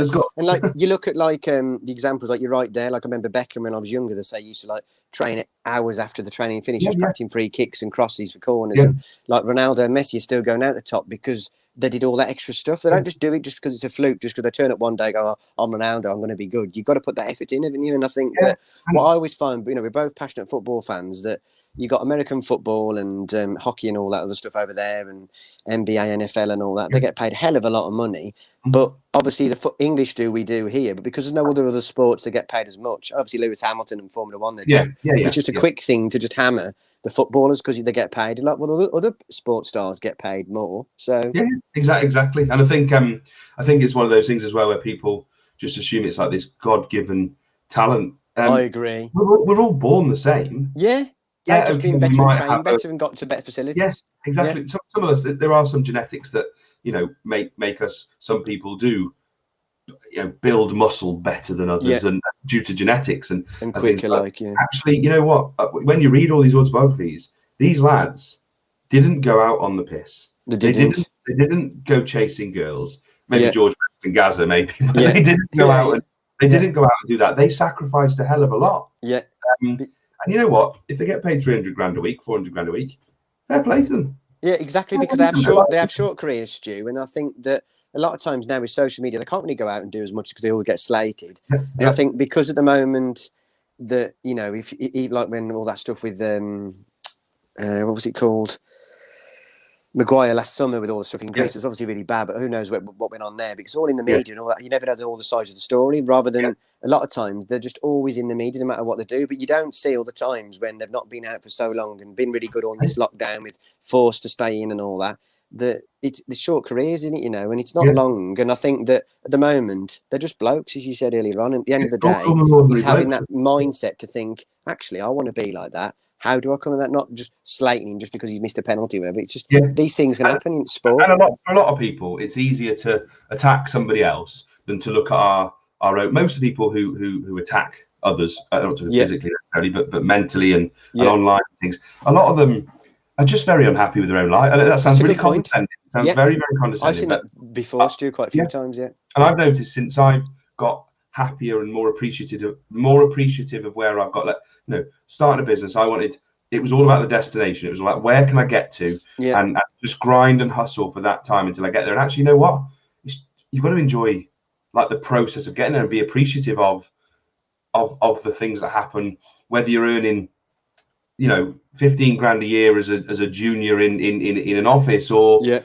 you look at the examples, like you're right there. Like, I remember Beckham when I was younger. They say he used to like train hours after the training finished, just practicing free kicks and crosses for corners. And like Ronaldo and Messi are still going out the top because they did all that extra stuff. They don't just do it just because it's a fluke, just because they turn up one day and go, I'm Ronaldo, I'm going to be good. You've got to put that effort in, haven't you? And I think that what I always find, we're both passionate football fans, that you got American football and hockey and all that other stuff over there, and NBA, NFL and all that. They get paid a hell of a lot of money. But obviously English we do here, but because there's no other sports that get paid as much. Obviously Lewis Hamilton and Formula One, they do. It's just a quick thing to just hammer the footballers because they get paid. Like, well, other sports stars get paid more. So exactly. And I think it's one of those things as well where people just assume it's like this God-given talent. I agree. We're all born the same. They've just been better and trained better and got to better facilities. Yes, exactly. Some of us, there are some genetics that make us. Some people do, build muscle better than others, and due to genetics and quicker. Actually, you know what? When you read all these autobiographies, these lads didn't go out on the piss. They didn't go chasing girls. Maybe George Best and Gaza, maybe. But they didn't go out. They didn't go out and do that. They sacrificed a hell of a lot. And you know what? If they get paid 300 grand a week, 400 grand a week, fair play to them. Yeah, exactly, because they have short careers, Stu, and I think that a lot of times now with social media, they can't really go out and do as much because they all get slated. And I think because at the moment that, if like when all that stuff with what was it called? Maguire last summer with all the stuff in Greece, it's obviously really bad, but who knows what went on there, because all in the media and all that, you never know all the sides of the story, rather than a lot of times they're just always in the media no matter what they do, but you don't see all the times when they've not been out for so long and been really good on this lockdown with forced to stay in and all that, it's the short careers, isn't it, and it's not long. And I think that at the moment they're just blokes, as you said earlier on, and at the end of the day it's having that mindset to think, actually I want to be like that. How do I come to that? Not just slating him just because he's missed a penalty or whatever. It's just these things can happen in sport. And for a lot of people, it's easier to attack somebody else than to look at our own. Most of the people who attack others, not physically necessarily, but mentally and online things, a lot of them are just very unhappy with their own life. And that sounds really condescending. It sounds very, very condescending. I've seen that before, Stu, quite a few times, And I've noticed since I've got happier and more appreciative of where I've got, starting a business, I wanted, it was all about the destination. It was like, where can I get to, Yeah. and just grind and hustle for that time until I get there. And actually, you know what? You've got to enjoy like the process of getting there and be appreciative of the things that happen, whether you're earning, 15 grand a year as a junior in an office, or Yeah.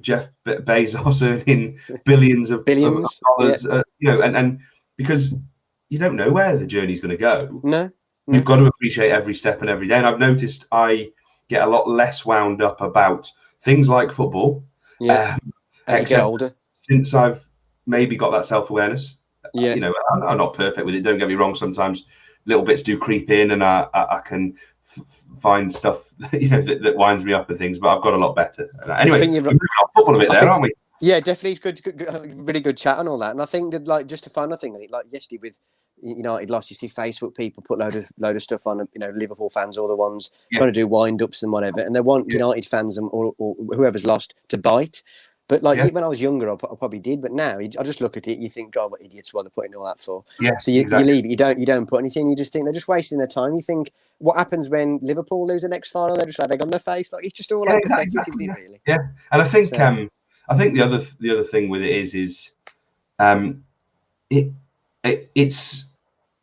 Jeff Bezos earning billions of dollars, and because you don't know where the journey's going to go. No. You've got to appreciate every step and every day. And I've noticed I get a lot less wound up about things like football. Yeah. As you get older, since I've maybe got that self-awareness. Yeah. I'm not perfect with it. Don't get me wrong. Sometimes little bits do creep in, and I can find stuff that winds me up and things. But I've got a lot better. Anyway, we're moving on football a bit there, aren't we? Yeah, definitely. It's good, really good chat and all that. And I think that, like, just a final thing, like yesterday with United lost, you see Facebook people put load of stuff on. Liverpool fans, all the ones trying to do wind ups and whatever, and they want United fans and or whoever's lost to bite. But when I was younger, I probably did. But now I just look at it, you think, God, what idiots! What they're putting all that for? Yeah. So you leave it. You don't put anything. You just think they're just wasting their time. You think, what happens when Liverpool lose the next final? They just have egg on their face. Like, it's just all pathetic, isn't it? Really. Yeah. And I think I think the other thing with it is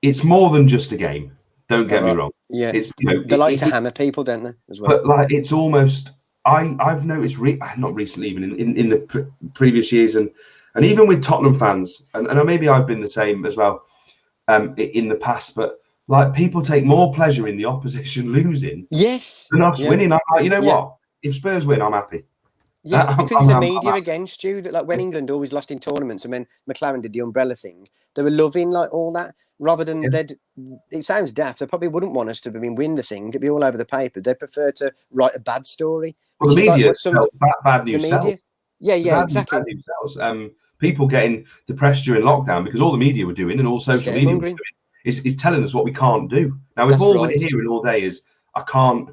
it's more than just a game. Don't get me wrong. Yeah. It's they like to hammer people, don't they? As well. But like, it's almost. I've noticed, not recently, even in the previous years, and even with Tottenham fans, and maybe I've been the same as well in the past, but like, people take more pleasure in the opposition losing than us winning. I'm like, what? If Spurs win, I'm happy. Yeah, because it's the media against Stu. That, like, when England always lost in tournaments, and when McLaren did the umbrella thing, they were loving like all that. Rather than it sounds daft. They probably wouldn't want us to win the thing. It'd be all over the paper. They prefer to write a bad story. Well, the media bad news sells. Yeah, exactly. Bad news sells. People getting depressed during lockdown because all the media were doing, and all social media were doing, is telling us what we can't do. Now, if all we're hearing all day is, I can't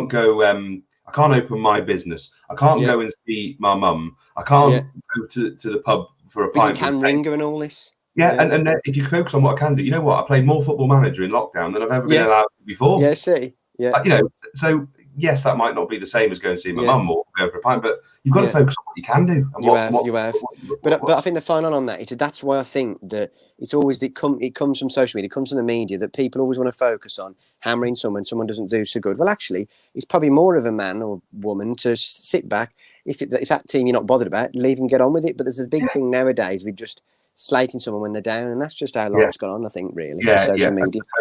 go. I can't open my business. I can't go and see my mum. I can't go to the pub for a pint. You can ring her and all this. Yeah. And if you focus on what I can do, you know what? I played more Football Manager in lockdown than I've ever been allowed to before. Yeah, see. Yeah. So yes, that might not be the same as going to see my mum or go for a pint, but you've got to focus on what you can do. And you have. But I think the final on that is that's why I think that it's always it comes from social media, it comes from the media, that people always want to focus on hammering someone doesn't do so good. Well, actually, it's probably more of a man or woman to sit back. If it's that team you're not bothered about, leave and get on with it. But there's a big thing nowadays with just slating someone when they're down, and that's just how life's gone on, I think, really. Social media. I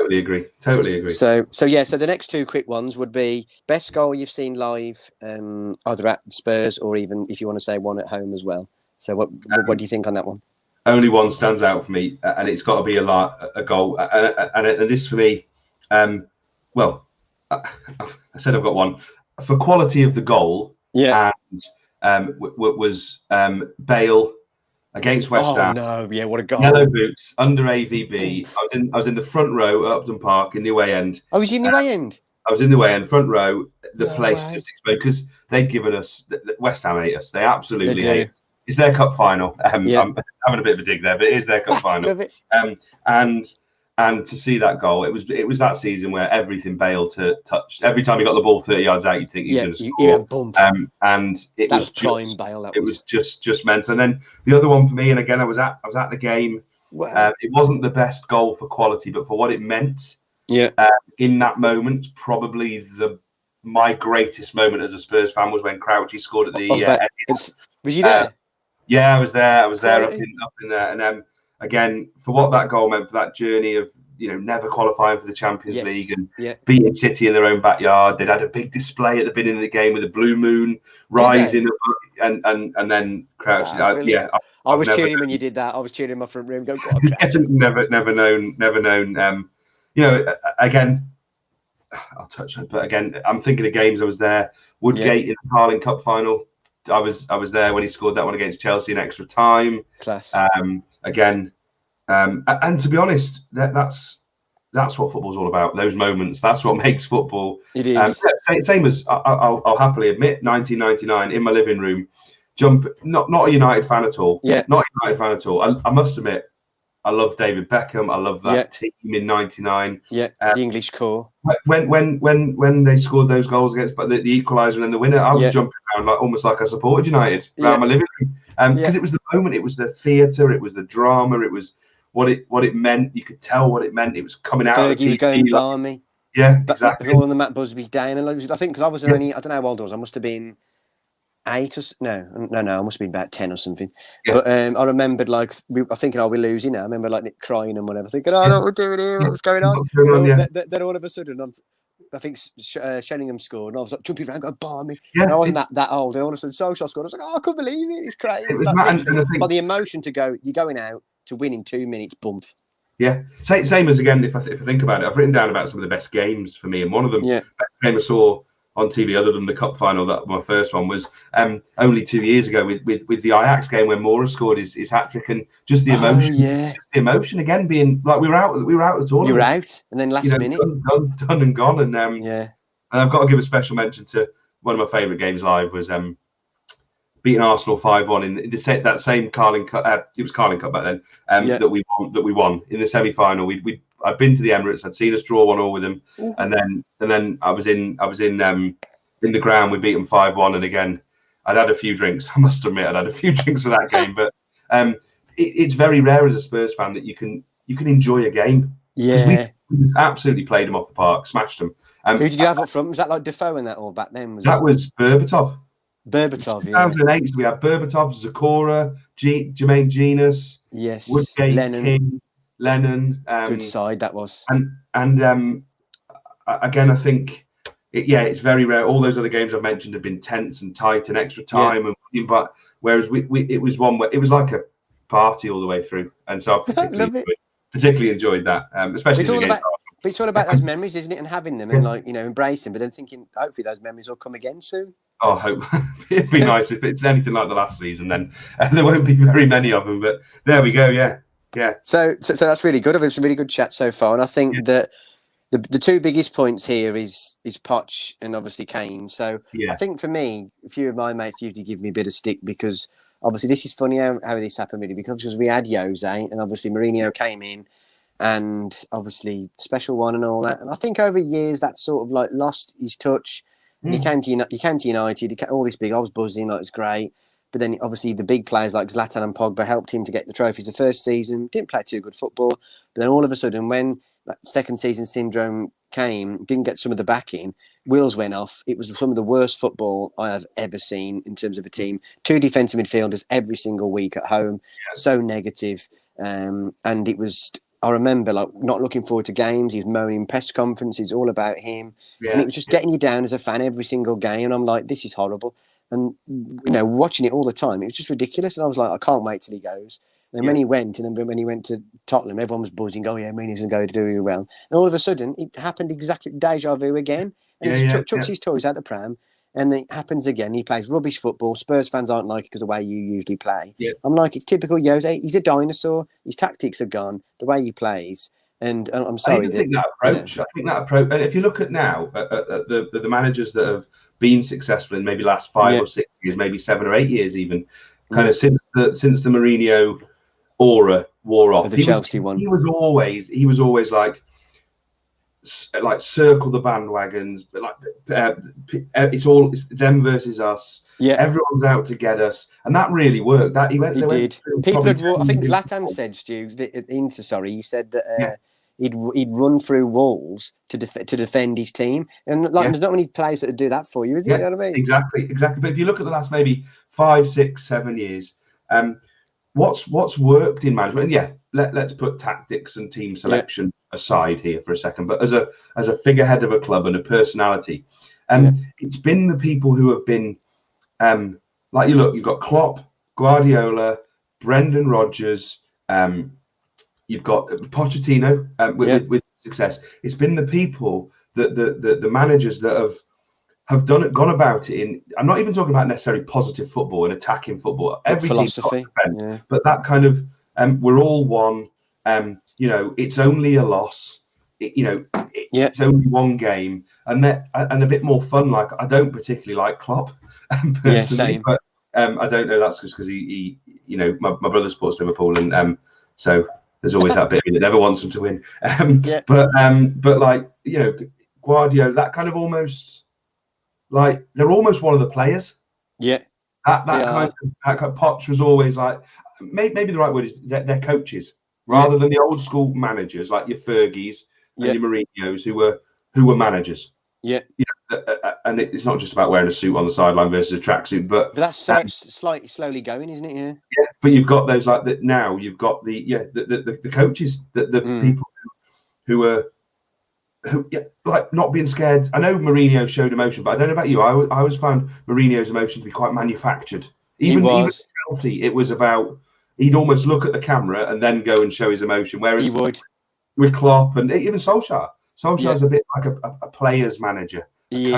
totally agree. So the next two quick ones would be best goal you've seen live, either at Spurs or even, if you want to say, one at home as well. So what do you think on that one? Only one stands out for me, and it's got to be a goal. And this for me, well, I said I've got one for quality of the goal. Yeah. And was Bale against West Ham. Oh no! Yeah, what a goal! Yellow boots under AVB. I was in the front row at Upton Park in the away end. Oh, was you in the away end? I was in the away end, front row. The place just exploded because they'd given us West Ham hate us. They absolutely hate us. It's their cup final. I'm having a bit of a dig there, but it is their cup final. And to see that goal, it was that season where everything Bale to touch. Every time he got the ball 30 yards out, you'd think he's going to score. And it was prime Bale. It was just mental. And then the other one for me, and again, I was at the game. Wow. It wasn't the best goal for quality, but for what it meant. Yeah. In that moment, probably my greatest moment as a Spurs fan was when Crouchy scored at the. Was you there? Yeah, I was there. I was there up in there, and again, for what that goal meant for that journey of never qualifying for the Champions League and beating City in their own backyard. They'd had a big display at the beginning of the game with a blue moon rising, and then Crouch. I was cheering when you did that. I was cheering in my front room. Go on, Crouch. never known. Again, I'll touch on it, but again, I'm thinking of games I was there. Woodgate in the Carling Cup final. I was there when he scored that one against Chelsea in extra time. Class. Again, and to be honest, that's what football's all about. Those moments. That's what makes football. It is. Same as I'll happily admit, 1999 in my living room, not a United fan at all. Yeah. Not a United fan at all. I must admit, I love David Beckham. I love that team in '99. Yeah, the English core. When they scored those goals against, but the equaliser and then the winner, I was jumping around almost like I supported United around my living room, because it was the moment, it was the theatre, it was the drama, it was what it meant. You could tell what it meant. It was coming out. Fergie was going balmy. Yeah, exactly. All on the Matt Busby's day, and I think because I was only, I don't know how old I was. I must have been 8 or no, I must have been about 10 or something. Yeah. But I remembered I thinking, we're losing now. I remember like Crying and whatever, thinking, what we're doing here, what's going on? Then all of a sudden, I think Sheringham scored, and I was like jumping around, going, balmy. Yeah, and I wasn't that old, and all of a sudden Solskjaer scored. I was like, I couldn't believe it. It's crazy. For the emotion to go, you're going out to win in 2 minutes, bump. Yeah, same as again. If I think about it, I've written down about some of the best games for me, and one of them, best game I saw on TV, other than the cup final, that my first one was only 2 years ago with the Ajax game when Moura scored his hat trick, and just the emotion, just the emotion again, being like we were out of the tournament. You were out, and then last minute, done and gone, and and I've got to give a special mention to one of my favourite games live was beating Arsenal 5-1 in that same Carling Cup. It was Carling Cup back then. That we won in the semi-final. I'd been to the Emirates. I'd seen us draw 1-1 with them, and then I was in the ground. We beat them 5-1, and again, I'd had a few drinks. I must admit, I'd had a few drinks for that game. But it's very rare as a Spurs fan that you can enjoy a game. Yeah, we absolutely played them off the park, smashed them. Who did you have up front? Was that like Defoe and that all back then? Was Berbatov. Berbatov, 2008, so we had Berbatov, Zakora, Jermaine Genius, Woodgate, Lennon. Good side that was. And again, I think, it's very rare. All those other games I've mentioned have been tense and tight and extra time, but whereas it was one where it was like a party all the way through, and so I particularly enjoyed that, especially But it's all about those memories, isn't it? And having them and embracing, but then thinking, hopefully those memories will come again soon. Oh, I hope. It'd be nice if it's anything like the last season, then there won't be very many of them. But there we go. Yeah. So that's really good. I've had some really good chat so far, and I think that the two biggest points here is Poch and obviously Kane. So I think for me, a few of my mates usually give me a bit of stick because obviously this is funny how this happened really, because we had Jose and obviously Mourinho came in. And obviously, special one and all that. And I think over years that sort of like lost his touch. And he came to United. All this big, I was buzzing, like it's great. But then obviously the big players like Zlatan and Pogba helped him to get the trophies the first season. Didn't play too good football. But then all of a sudden, when that second season syndrome came, didn't get some of the backing, wheels went off. It was some of the worst football I have ever seen in terms of a team. 2 defensive midfielders every single week at home. So negative. And it was... I remember not looking forward to games. He was moaning press conferences, all about him. And it was just getting you down as a fan every single game. And I'm like, this is horrible. And, watching it all the time, it was just ridiculous. And I was like, I can't wait till he goes. And when he went, and then when he went to Tottenham, everyone was buzzing, Mourinho's going to go to do really well. And all of a sudden, it happened exactly deja vu again. And he chucks his toys out the pram. And then it happens again. He plays rubbish football. Spurs fans aren't like it because of the way you usually play. Yeah. I'm like, it's typical Jose. He's a dinosaur. His tactics are gone. The way he plays. And I'm sorry. I think that approach. And if you look at now, at the managers that have been successful in maybe last 5 or 6 years, maybe 7 or 8 years even, kind of since the Mourinho aura wore off. The Chelsea one. He was always like circle the bandwagons, it's them versus us. Yeah, everyone's out to get us, and that really worked. That he did. People had, I think Zlatan said, Stu, he said that he'd run through walls to defend his team, and there's not many players that do that for you, is it? You know what I mean? Exactly. But if you look at the last maybe 5, 6, 7 years, what's worked in management? And let's put tactics and team selection aside here for a second, but as a figurehead of a club and a personality, it's been the people who have been you've got Klopp, Guardiola, Brendan Rodgers, you've got Pochettino with success. It's been the people that the managers that have gone about it in. I'm not even talking about necessarily positive football and attacking football. Every philosophy, but that kind of we're all one. It's only a loss. It's only one game, and a bit more fun. Like, I don't particularly like Klopp, same. But I don't know. That's just because he my brother supports Liverpool, and so There's always that bit of me that never wants them to win. Yeah. But like, Guardiola, that kind of almost like they're almost one of the players. Yeah. That kind of Poch was always like, maybe the right word is they're coaches rather than the old school managers like your Fergies and your Mourinho's who were managers. Yeah. And it's not just about wearing a suit on the sideline versus a tracksuit, but that's slightly slowly going, isn't it? Yeah. Yeah, but you've got those like that now. You've got the coaches, the people who like not being scared. I know Mourinho showed emotion, but I don't know about you. I always found Mourinho's emotion to be quite manufactured. Even Chelsea, it was about he'd almost look at the camera and then go and show his emotion. Whereas he would with Klopp and even Solskjaer. Solskjaer's a bit like a player's manager. He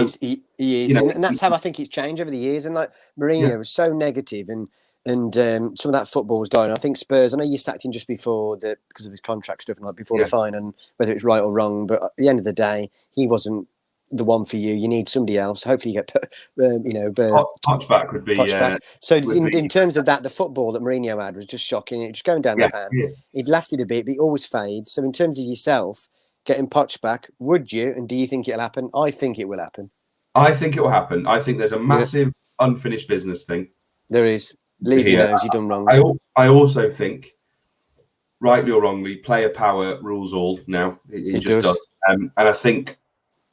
is, and that's how I think it's changed over the years. And like Mourinho was so negative, and some of that football was dying. I think Spurs. I know you sacked him just before because of his contract stuff and like before the fine, and whether it's right or wrong. But at the end of the day, he wasn't the one for you. You need somebody else. Hopefully, you get Touchback would be. Touchback. So in terms of that, the football that Mourinho had was just shocking. It was just going down the pan. Yeah. It lasted a bit, but it always fades. So in terms of yourself getting Poch back, would you? And do you think it'll happen? I think it will happen. I think it will happen. I think there's a massive unfinished business thing. There is. Levy knows he done wrong. I also think, rightly or wrongly, player power rules all now. It just does. And I think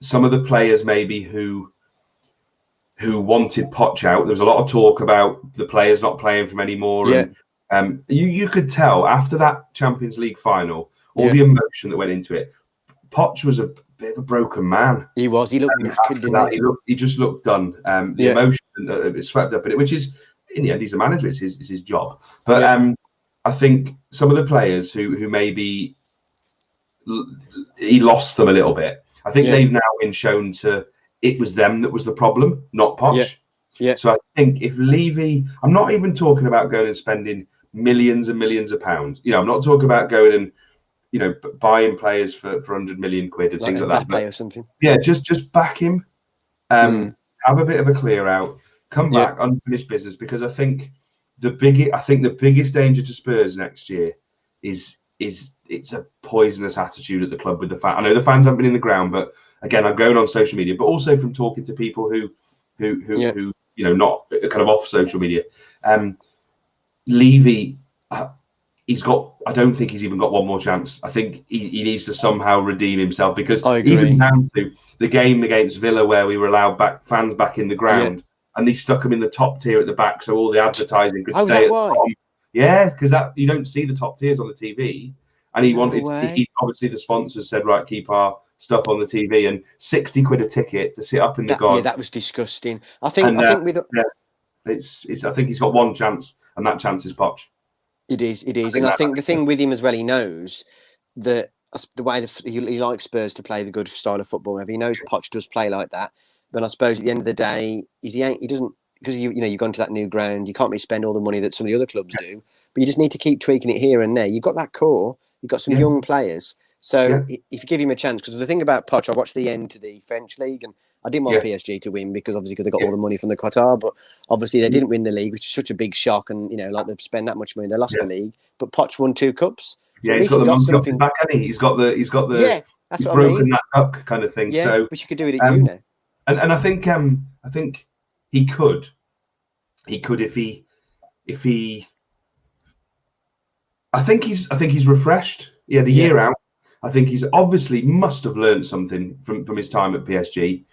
some of the players maybe who wanted Poch out, there was a lot of talk about the players not playing for him anymore. Yeah. And you could tell after that Champions League final, all the emotion that went into it. Poch was a bit of a broken man. He was. He looked knackered, didn't he? He just looked done. The emotion swept up in it, which is, in the end, he's a manager. It's his job. But I think some of the players who maybe he lost them a little bit. I think they've now been shown it was them that was the problem, not Poch. Yeah. So I think if Levy, I'm not even talking about going and spending millions and millions of pounds. I'm not talking about going and buying players for 100 million quid and things like that. Or something. Yeah, just back him. Have a bit of a clear out. Come back, unfinished business. Because I think the biggest danger to Spurs next year is it's a poisonous attitude at the club with the fans. I know the fans haven't been in the ground, but again, I'm going on social media, but also from talking to people who not kind of off social media. Levy. I don't think he's even got one more chance. I think he needs to somehow redeem himself, because even down to the game against Villa where we were allowed fans back in the ground and they stuck them in the top tier at the back so all the advertising could stay at the bottom. Yeah, because you don't see the top tiers on the TV. And he obviously the sponsors said, right, keep our stuff on the TV, and 60 quid a ticket to sit up in the garden. Yeah, that was disgusting. I think he's got one chance, and that chance is Poch. It is, and I think the thing with him as well, he knows that the way he likes Spurs to play the good style of football. He knows Poch does play like that, but I suppose at the end of the day, he doesn't, because you've gone to that new ground. You can't really spend all the money that some of the other clubs do, but you just need to keep tweaking it here and there. You've got that core, you've got some young players, so if you give him a chance, because the thing about Poch, I watched the end to the French league and I didn't want PSG to win because they got all the money from the Qatar, but obviously they didn't win the league, which is such a big shock. And they've spent that much money, they lost the league. But Poch won 2 cups. So he's got the something back, hasn't he? He's got the that's what broken I mean. that duck kind of thing. Yeah, so, but you could do it at now. And I think he could if he. I think he's refreshed. He had a year out. I think he's obviously must have learned something from his time at PSG,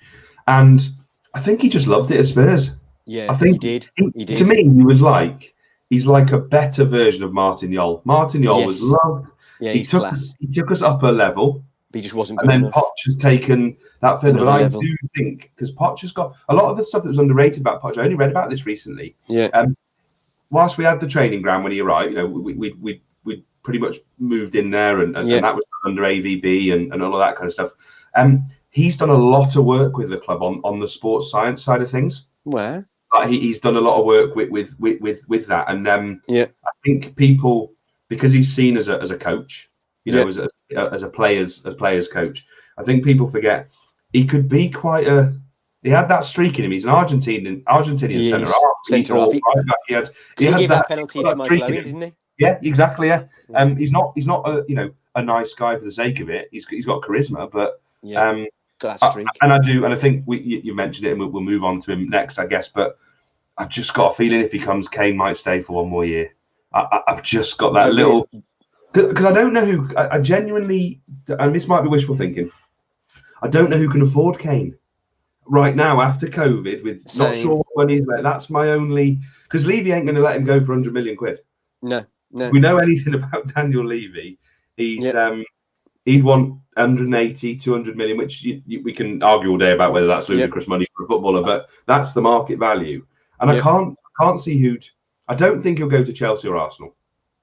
and I think he just loved it at Spurs. Yeah, I think he did. To me, he's like a better version of Martin Jol. Martin Jol was loved. Yeah, he took us up a level. But he just wasn't good enough. enough. And then Poch has taken that further. But I do think, because Poch has got a lot of the stuff that was underrated about Poch. I only read about this recently. Yeah. Whilst we had the training ground when he arrived, we pretty much moved in there, and that was under AVB and all of that kind of stuff. He's done a lot of work with the club on the sports science side of things. Where? He's done a lot of work with that, and I think people, because he's seen as a coach, as a players coach. I think people forget he could be he had that streak in him. He's an Argentinian centre half. He gave that penalty to Michael Owen, didn't he? Yeah, exactly. Yeah. Yeah. He's not a nice guy for the sake of it. He's got charisma, but Yeah. um, Got that streak. and I think you mentioned it, and we'll move on to him next, I guess. But I've just got a feeling if he comes, Kane might stay for one more year. I've just got that little, because I don't know who. I genuinely, and this might be wishful thinking, I don't know who can afford Kane right now after COVID. With Same. not sure when he's there. That's my only, because Levy ain't going to let him go for 100 million quid. No. If we know anything about Daniel Levy, he's he'd want 180, 200 million, which we can argue all day about whether that's ludicrous money for a footballer, but that's the market value. And I can't see who'd. I don't think he'll go to Chelsea or Arsenal.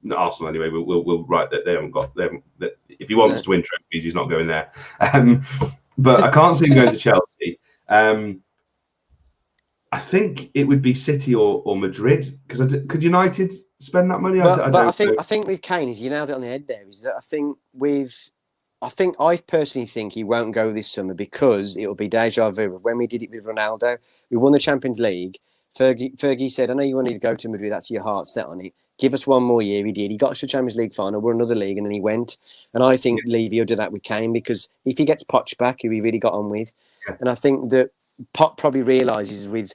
Not Arsenal anyway. We'll write that they haven't got them. If he wants to win trophies, he's not going there. But I can't see him going to Chelsea. I think it would be City or Madrid, because could United spend that money? I think with Kane, you nailed it on the head there. Is that I personally think he won't go this summer because it'll be deja vu. When we did it with Ronaldo, we won the Champions League. Fergie said, "I know you wanted to go to Madrid. That's your heart set on it. Give us one more year." He did. He got us to Champions League final. We're another league, and then he went. And I think Levy will do that with Kane, because if he gets Poch back, who he really got on with, and I think that Poch probably realises with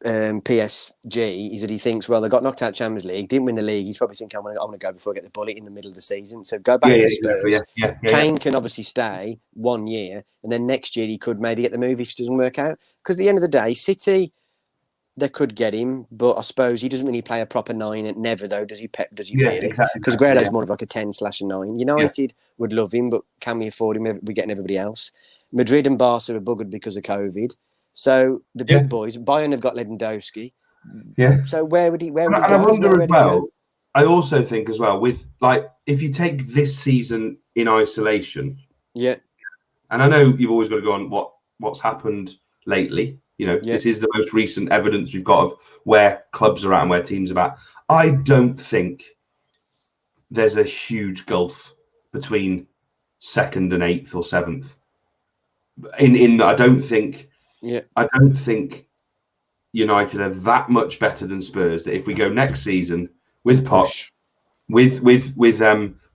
PSG is that he thinks, well, they got knocked out Champions League, didn't win the league. He's probably thinking, I'm going to go before I get the bullet in the middle of the season. So go back to Spurs. Kane can obviously stay 1 year, and then next year he could maybe get the move if it doesn't work out. Because at the end of the day, City, they could get him, but I suppose he doesn't really play a proper 9 at never, though, does he? Pep, does he really? Exactly. Because Guerrero's more of like a 10/9. United would love him, but can we afford him? We're getting everybody else. Madrid and Barca are buggered because of COVID. So the big boys, Bayern have got Lewandowski. Yeah. So where would he go? I wonder as well. I also think as well, with like, if you take this season in isolation. Yeah. And I know you've always got to go on what's happened lately. This is the most recent evidence we've got of where clubs are at and where teams are at. I don't think there's a huge gulf between 2nd and 8th or 7th. I don't think United are that much better than Spurs, that if we go next season with Poch, with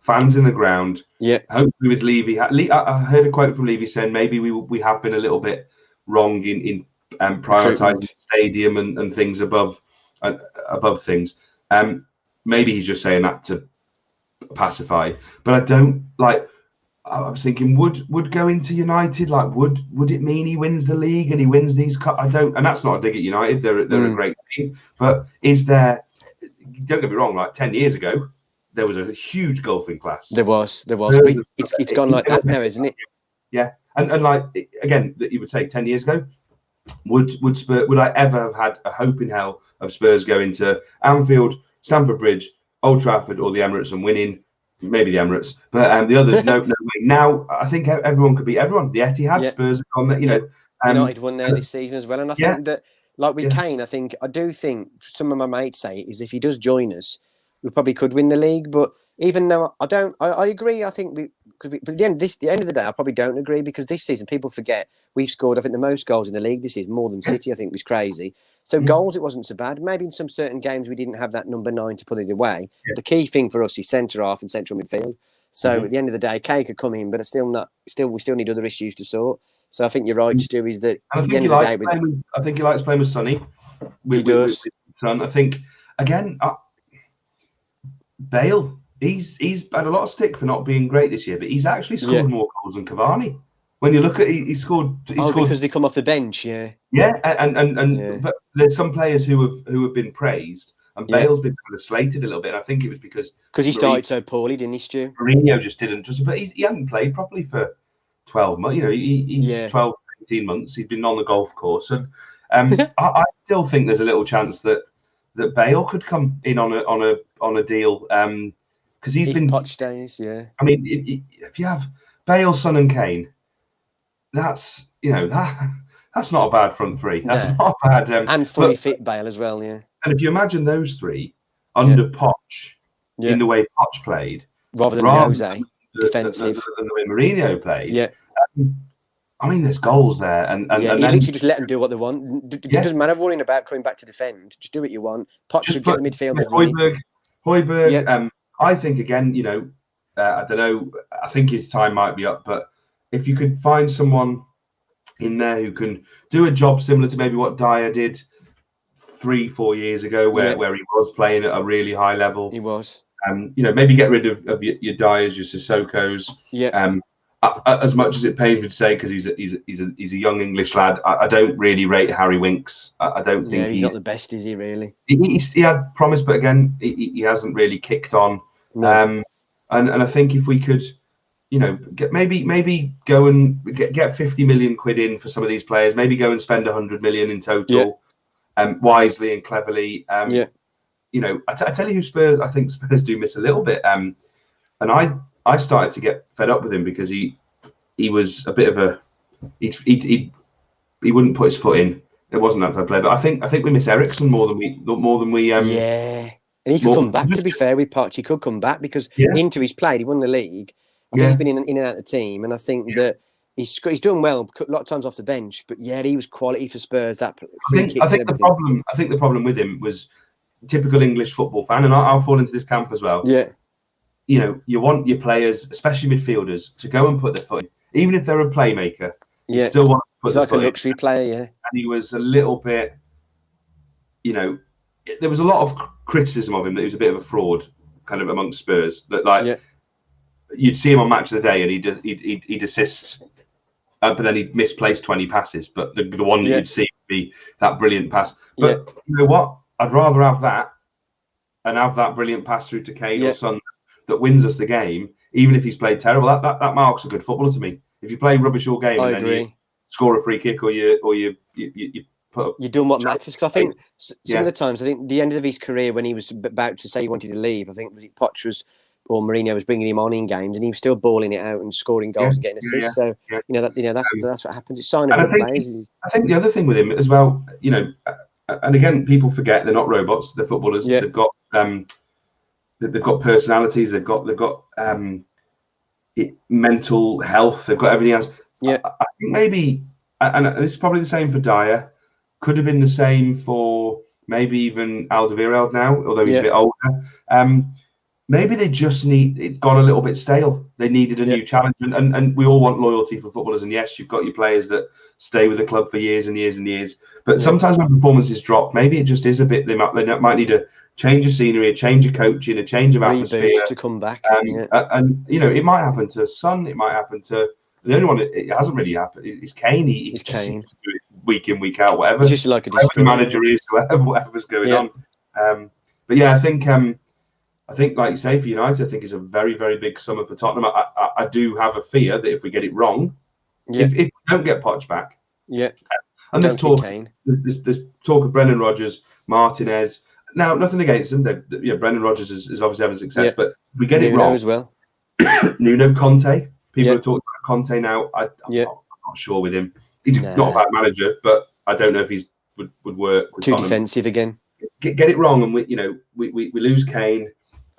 fans in the ground, hopefully with Levy. I heard a quote from Levy saying maybe we have been a little bit wrong in prioritising the stadium and things above things. Maybe he's just saying that to pacify, but I don't like. I was thinking, would go into United, like would it mean he wins the league and he wins these cups? I don't, and that's not a dig at United. They're a great team, but is there? Don't get me wrong. Like 10 years ago, there was a huge gulf in class. There was. But it's gone like that now, isn't it? Yeah, and like again, that you would say 10 years ago, would I ever have had a hope in hell of Spurs going to Anfield, Stamford Bridge, Old Trafford, or the Emirates and winning? Maybe the Emirates, but the others, no way. Now I think everyone could beat everyone. The Etihad, Spurs have gone there, United won there this season as well, and I think that, like with Kane, I do think some of my mates say is if he does join us, we probably could win the league. But even though I agree. I think but at the end of the day, I probably don't agree, because this season people forget we've scored, I think, the most goals in the league this season, more than City. I think was crazy. So goals, it wasn't so bad. Maybe in some certain games we didn't have that number 9 to put it away. The key thing for us is centre half and central midfield. So at the end of the day, Kay could come in, but we still need other issues to sort. So I think you're right, Stu. Is that at the end of the day, I think he likes playing with Sonny. He does. With son. I think again, Bale. He's had a lot of stick for not being great this year, but he's actually scored more goals than Cavani. When you look at he scored because they come off the bench, and but there's some players who have been praised, and Bale's been kind of slated a little bit. And I think it was because he started so poorly, didn't he, Stu? Mourinho just didn't but he hadn't played properly for 12 months. He's 12, 18 months. He's been on the golf course, and I still think there's a little chance that Bale could come in on a deal. Because he's been Poch days, I mean, if you have Bale, Son, and Kane, that's that's not a bad front three. That's not bad. And fully fit Bale as well, And if you imagine those three under Poch, in the way Poch played, rather than Jose, defensive, than the way Mourinho played, I mean, there's goals there, and Yeah, and you then literally just let them do what they want. It yeah, doesn't matter worrying about coming back to defend. Just do what you want. Potts just should get put the yeah, midfielders running. Yeah, Højbjerg. I think again, I don't know. I think his time might be up, but if you could find someone in there who can do a job similar to maybe what Dyer did 3-4 years ago, yeah, where he was playing at a really high level. he was. Maybe get rid of your Dyers, your Sissoko's. Yeah, As much as it pains me to say, because he's a young English lad, I don't really rate Harry Winks. I don't yeah, think he's not the best, is he? Really? he had promise, but again, he hasn't really kicked on. No. And I think if we could, maybe go and get 50 million quid in for some of these players, maybe go and spend 100 million in total, wisely and cleverly. Yeah, I tell you who Spurs, I think Spurs do miss a little bit. And I started to get fed up with him because he was a bit of a he wouldn't put his foot in. It wasn't that type of play, but I think we miss Ericsson more than we yeah. And he could come back. To be fair, with Potts, he could come back because into he's played. He won the league. I think he's been in and out of the team, and I think that he's done well a lot of times off the bench. But yeah, he was quality for Spurs. That free kicks. I think the problem with him was typical English football fan, and I'll fall into this camp as well. Yeah. You want your players, especially midfielders, to go and put their foot in, even if they're a playmaker. You still want to put he's like a luxury player, yeah. And he was a little bit, there was a lot of criticism of him that he was a bit of a fraud, kind of amongst Spurs. That you'd see him on Match of the Day, and he'd assist, but then he'd misplace 20 passes. But the one that you'd see would be that brilliant pass. But you know what? I'd rather have that and have that brilliant pass through to Kane or Son that wins us the game, even if he's played terrible. That marks a good footballer to me. If you play rubbish all game, and then you score a free kick or you put you're doing what matters. Because I think some of the times, I think the end of his career when he was about to say he wanted to leave, I think Potts or Mourinho was bringing him on in games, and he was still balling it out and scoring goals and getting assists. So that's what happens. It's sign of good players. I think the other thing with him as well, and again, people forget they're not robots. They're footballers. Yeah. They've got personalities. They've got mental health. They've got everything else. Yeah, I think maybe, and this is probably the same for Dyer. Could have been the same for maybe even Alderweireld now, although he's a bit older. Maybe they just it got a little bit stale. They needed a new challenge, and we all want loyalty for footballers. And yes, you've got your players that stay with the club for years and years and years. But sometimes when performances drop, maybe it just is a bit. They might need a change of scenery, a change of coaching, a change of atmosphere to come back. And it might happen to Son. It might happen to the only one. It hasn't really happened. Is Kane. He's Kane. Week in, week out, whatever. He's just like a manager is, whatever's going on. But yeah, I think, like you say, for United, I think is a very, very big summer for Tottenham. I do have a fear that if we get it wrong, if we don't get Poch back, and there's talk of Brendan Rodgers, Martinez. Now, nothing against them. Brendan Rodgers is obviously having success, but if we get it wrong as well, Nuno, Conte. People are talking about Conte now. I'm not sure with him. He's not a bad manager, but I don't know if he's would work. With Too Tottenham. Defensive again. Get it wrong, and we lose Kane.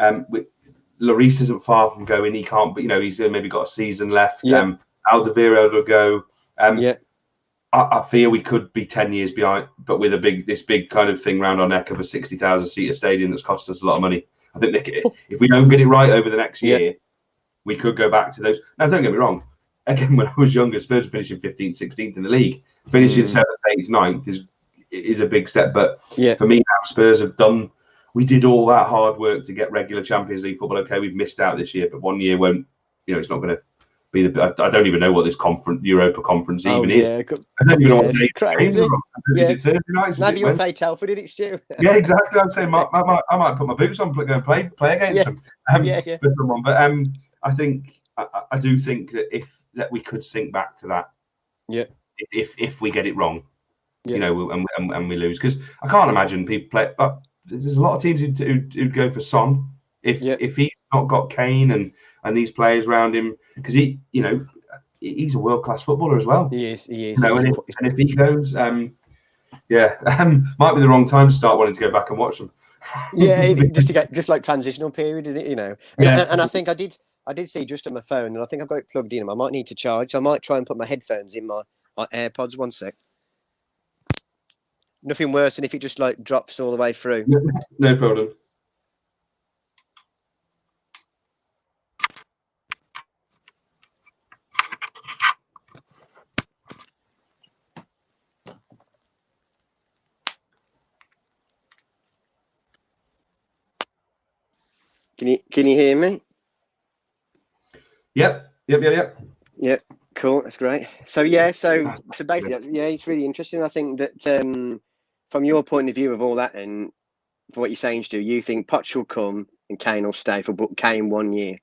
Lloris isn't far from going. He can't, but he's maybe got a season left. Alderweireld will go. I fear we could be 10 years behind, but with this big kind of thing round our neck of a 60,000 seater stadium that's cost us a lot of money. I think if we don't get it right over the next year, we could go back to those. Now, don't get me wrong. Again, when I was younger, Spurs were finishing 15th, 16th in the league. Finishing 7th, 8th, 9th is a big step. But for me now, Spurs have done. We did all that hard work to get regular Champions League football. Okay, we've missed out this year, but 1 year won't. It's not going to be the. I don't even know what this Europa Conference even is. I don't even know what it's crazy. Is it Thursday nights? Maybe you'll play Telford in it, Stu. Yeah, exactly. I'd say I might put my boots on, go and play against them. With someone. But I think I do think that we could sink back to that. Yeah. If we get it wrong, and we lose, because I can't imagine people play. But there's a lot of teams who'd go for Son if he's not got Kane and these players around him, because he's a world class footballer as well. He is. And if he goes, might be the wrong time to start wanting to go back and watch them. Yeah, just like transitional period, and I think I did I did see just on my phone, and I think I've got it plugged in. I might need to charge. So I might try and put my headphones in my AirPods. One sec. Nothing worse than if it just like drops all the way through. No problem. Can you hear me? Yep. Yeah, cool. That's great. So basically, yeah, it's really interesting. I think that from your point of view of all that, and for what you're saying, Stu, you think Poch will come and Kane will stay for Kane 1 year.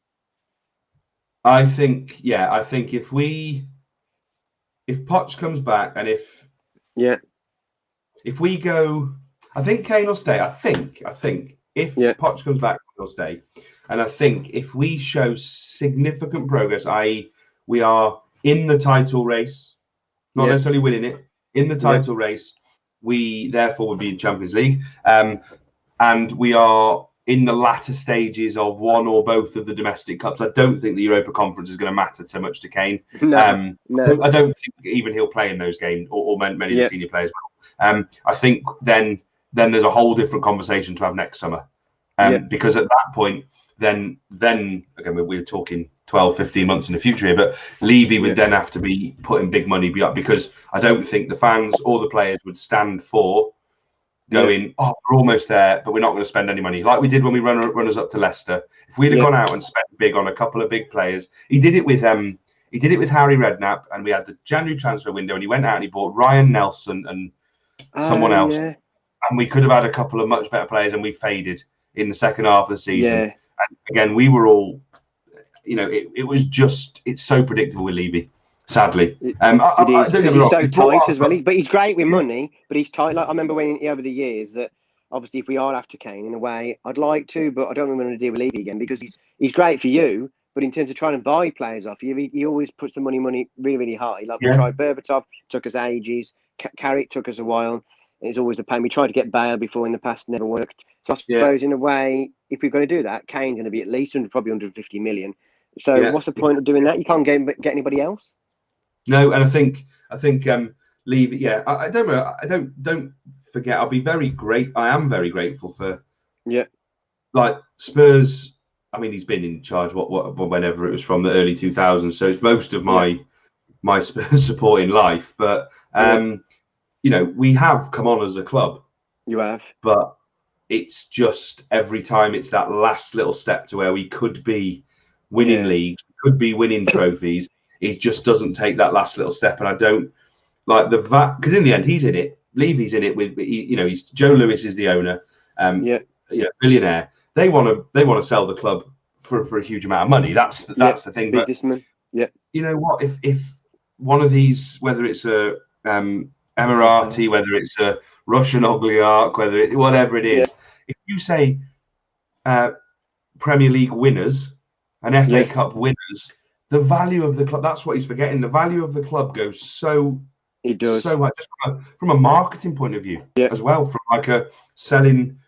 I think if Poch comes back and if we go, I think Kane will stay. I think if Poch comes back, he'll stay. And I think if we show significant progress, i.e., we are in the title race, not necessarily winning it, in the title race, we therefore would be in Champions League. And we are in the latter stages of one or both of the domestic cups. I don't think the Europa Conference is going to matter so much to Kane. No. I don't think even he'll play in those games, or many of the senior players will. I think then there's a whole different conversation to have next summer. Because at that point, then again, we're talking 12, 15 months in the future here, but Levy would then have to be putting big money because I don't think the fans or the players would stand for going, we're almost there, but we're not going to spend any money like we did when we run us up to Leicester. If we'd have gone out and spent big on a couple of big players, he did it with Harry Redknapp, and we had the January transfer window, and he went out and he bought Ryan Nelson and someone else, and we could have had a couple of much better players, and we faded in the second half of the season. And again, we were all, it's so predictable with Levy. Sadly, it is because he's so tight as well. But he's great with money, but he's tight. Like I remember when over the years that obviously if we are after Kane in a way, I'd like to, but I don't want to deal with Levy again because he's great for you. But in terms of trying to buy players off you, he always puts the money really, really high. Like we tried Berbatov, took us ages. Carrick took us a while. It's always a pain. We tried to get Bale before in the past, never worked. So I suppose in a way, if we're going to do that, Kane's going to be at least probably 150 million. So what's the point of doing that? You can't get anybody else. No, and I think Levy. Yeah, I don't know. Don't forget. I'll be very great. I am very grateful for. Like Spurs. I mean, he's been in charge whenever it was from the early 2000s. So it's most of my Spurs support in life. But we have come on as a club. You have. But it's just every time it's that last little step to where we could be winning leagues, could be winning trophies. He just doesn't take that last little step, and I don't like because in the end he's in it. Levy's in it with he's Joe Lewis is the owner, billionaire. They want to sell the club for a huge amount of money. That's the thing. Businessman. But you know what? If one of these, whether it's a Emirati, whether it's a Russian oligarch, whatever it is, if you say Premier League winners and FA Cup winners. The value of the club, that's what he's forgetting. The value of the club goes so much from a marketing point of view as well, from like a selling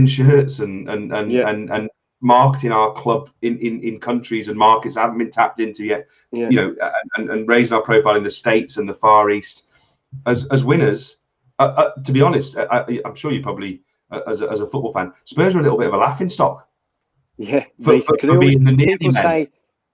shirts and marketing our club in countries and markets that haven't been tapped into yet, and raising our profile in the States and the Far East as winners. To be honest, I'm sure you probably, as a football fan, Spurs are a little bit of a laughing stock. Yeah, for being the people say.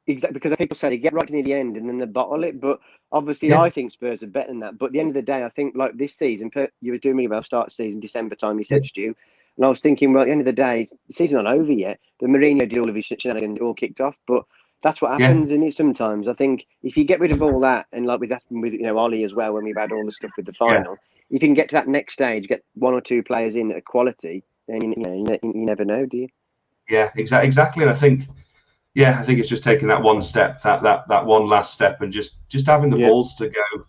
Exactly, because people say they get right near the end and then they bottle it. But obviously, I think Spurs are better than that. But at the end of the day, I think like this season, you were doing really well. Start of season, December time, you said, Stu. And I was thinking, well, at the end of the day, the season's not over yet. The Mourinho did all of his shenanigans, all kicked off. But that's what happens in it sometimes. I think if you get rid of all that, and like with Ollie as well, when we've had all the stuff with the final, if you can get to that next stage, get one or two players in at quality, then you never know, do you? Yeah, exactly. And I think it's just taking that one step, that one last step, and just having the balls to go.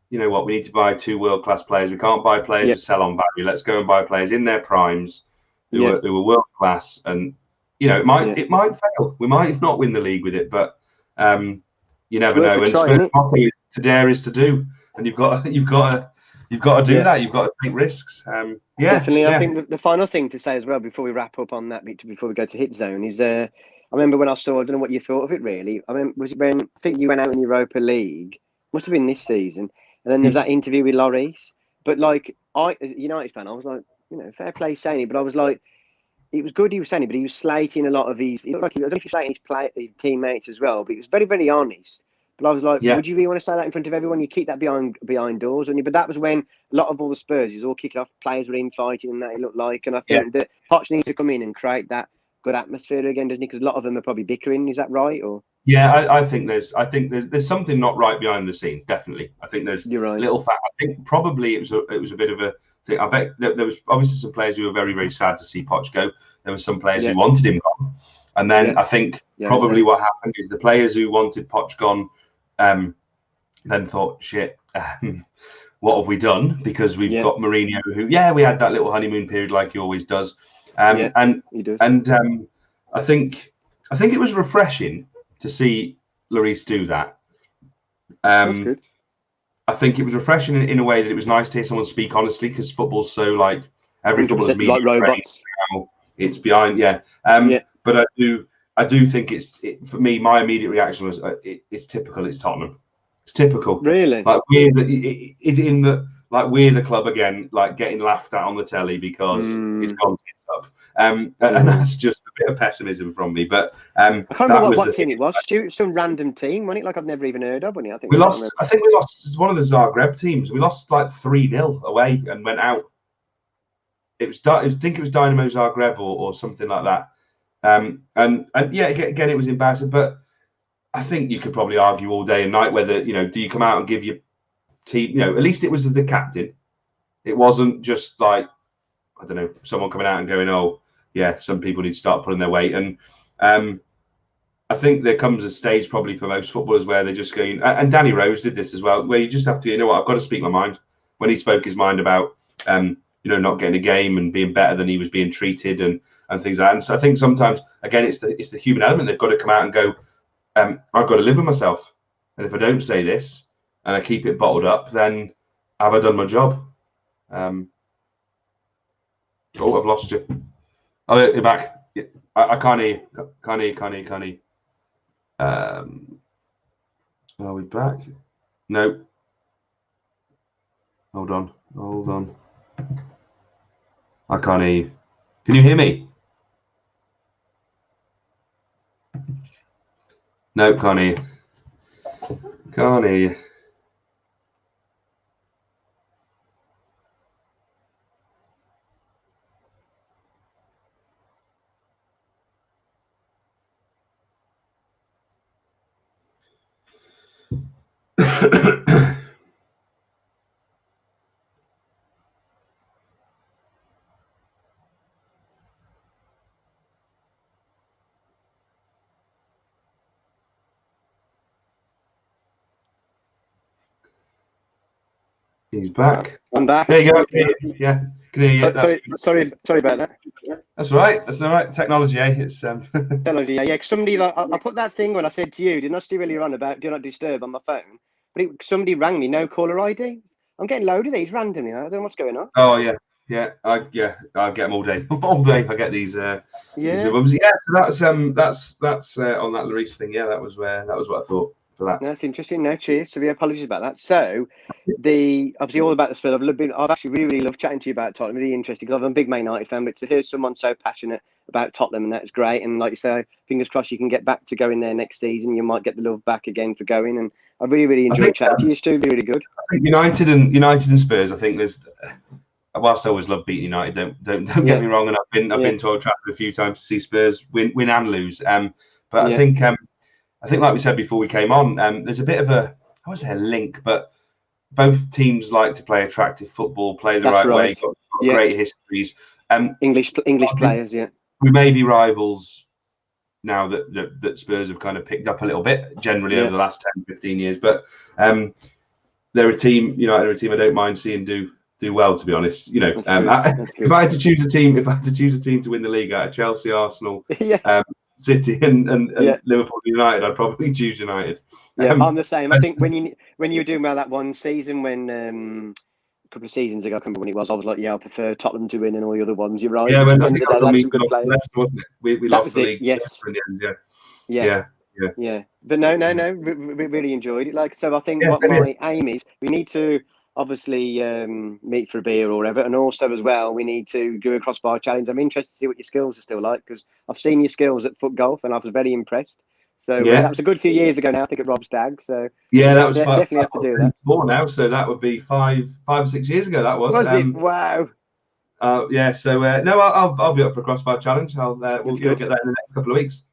You know what? We need to buy 2 world-class players. We can't buy players to sell on value. Let's go and buy players in their primes who are world-class. And it might fail. We might not win the league with it, but you never know. And Spurs' motto to dare is to do, and you've got to do that. You've got to take risks. Definitely. I think the final thing to say as well before we wrap up on that, before we go to hit zone, is I remember when I saw. I don't know what you thought of it really. I mean, was it when I think you went out in Europa League? Must have been this season. And then there was that interview with Lloris. But like I, as a United fan, I was like, fair play saying it, but I was like, it was good he was saying it, but he was slating a lot of his. It looked like I don't know if he was slating his teammates as well, but he was very, very honest. But I was like, Yeah, would you really want to say that in front of everyone? You keep that behind doors, wouldn't you? But that was when a lot of all the Spurs is all kicking off. Players were infighting, and that it looked like. And I yeah. think that Poch needs to come in and create that good atmosphere again, doesn't he? Because a lot of them are probably bickering. Is that right? Or Yeah, I think there's something not right behind the scenes. Definitely, I think there's you're right. little fact. I think probably it was a bit of a thing. I bet there was obviously some players who were very, very sad to see Poch go. There were some players Yeah, who wanted him gone, and then yeah, I think yeah. probably what happened is the players who wanted Poch gone, then thought, shit, what have we done? Because we've Yeah, got Mourinho, who we had that little honeymoon period like he always does, yeah, and he does. I think it was refreshing to see Lloris do that. That's good. I think it was refreshing in a way that it was nice to hear someone speak honestly, because football's so like every footballer's 100% media like robots. now, it's behind, yeah. Yeah. But I do think for me, my immediate reaction was it's typical. It's Tottenham. It's typical. Really? Like we're the club again, like getting laughed at on the telly because it's gone tits up. And that's just a bit of pessimism from me. But I can't that remember was what the team thing. it was. Stuart, some random team, wasn't it? Like I've never even heard of, wasn't it? I think We I can't lost. remember. I think we lost one of the Zagreb teams. We lost like 3-0 away and went out. It was I think it was Dynamo Zagreb or something like that. And yeah, again, it was embarrassing. But I think you could probably argue all day and night whether do you come out and give your team. At least it was the captain. It wasn't just like, I don't know, someone coming out and going, oh yeah, some people need to start pulling their weight. And I think there comes a stage probably for most footballers where they're just going, and Danny Rose did this as well, where you just have to, I've got to speak my mind. When he spoke his mind about, not getting a game and being better than he was being treated and things like that. And so I think sometimes, again, it's the human element. They've got to come out and go, I've got to live with myself. And if I don't say this and I keep it bottled up, then have I done my job? Oh, I've lost you. Oh, you're back. I can't hear you. Can't hear you. Are we back? No. Hold on. I can't hear you. Can you hear me? No, can't hear you. Can't hear you. He's back. I'm back. There you go. Yeah, can hear you. Sorry about that. That's all right. That's all right. Technology, eh? It's Technology, yeah. Somebody I put that thing when I said to you, did not see earlier on about do not disturb on my phone, but somebody rang me, no caller ID. I'm getting loaded of these randomly. I don't know what's going on. Oh yeah. I get them all day. All day. I get these. Yeah. Yeah. So that's on that Lloris thing. Yeah, that was what I thought for that. No, that's interesting. No, cheers. So, apologies about that. So, obviously all about the Spurs. I've actually really loved chatting to you about Tottenham. Really interesting because I'm a big Man United fan, but to hear someone so passionate about Tottenham, and that's great. And like you say, fingers crossed you can get back to going there next season. You might get the love back again for going. And I really enjoyed chatting to you, Stu. Really good. I think United and Spurs. I think there's. Whilst I always love beating United, don't get me wrong, and I've been to Old Trafford a few times to see Spurs win and lose. But I think like we said before we came on, there's a bit of I won't say a link, but both teams like to play attractive football, play the right way, got great histories. English players, yeah. We may be rivals now that Spurs have kind of picked up a little bit generally over the last 10, 15 years, but they're a team. They're a team I don't mind seeing do well, to be honest. If I had to choose a team, to win the league out of Chelsea, Arsenal, City, and Liverpool, United, I'd probably choose United. Yeah, I'm the same. I think when you were doing well that one season when couple of seasons ago, I can't remember when it was. I was like, yeah, I prefer Tottenham to win and all the other ones. You're right. Yeah, At when the I end of think the I day, was they on, had we some good lost to players. Leicester, wasn't it? We That lost was the it. league to Yes. Leicester in the end. Yeah. Yeah, yeah, Yeah. But no. Really enjoyed it. Like, so I think yeah. what Same here. my aim is, we need to obviously meet for a beer or whatever, and also as well, we need to do a crossbar challenge. I'm interested to see what your skills are still like, because I've seen your skills at foot golf, and I was very impressed. So Yeah, that was a good few years ago now, I think, at Rob Stagg. So yeah. That was definitely have to do that. 4 now, so that would be 5 or 6 years ago. That was. Was it? Wow. Yeah. So no, I'll be up for a crossbar challenge. It's You'll good. get that in the next couple of weeks.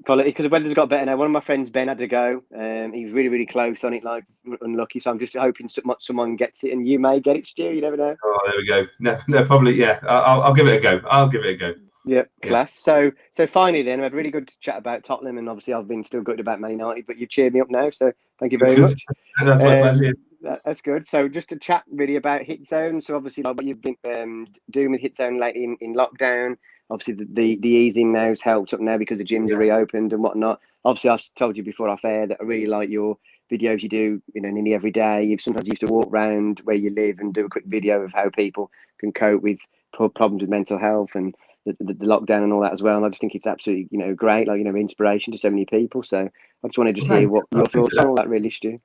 Quality, because the weather's got better now. One of my friends, Ben, had to go. He was really close on it, like unlucky. So I'm just hoping someone gets it, and you may get it, Stu. You never know. Oh, there we go. No, probably. Yeah, I'll give it a go. I'll give it a go. Yeah, Yeah. class. So finally, then we had really good to chat about Tottenham, and obviously I've been still good about Man United, but you've cheered me up now, so thank you very Good. much. That's my pleasure. That's good. So just to chat really about Hit Zone. So obviously, like what you've been doing with Hit Zone lately in lockdown. Obviously, the easing now has helped up now because the gyms are reopened and whatnot. Obviously, I've told you before off air that I really like your videos you do, nearly every day. You've sometimes used to walk around where you live and do a quick video of how people can cope with problems with mental health and the lockdown and all that as well. And I just think it's absolutely, great, like, inspiration to so many people. So I just want to just hear what your thoughts on all that, really, Stu.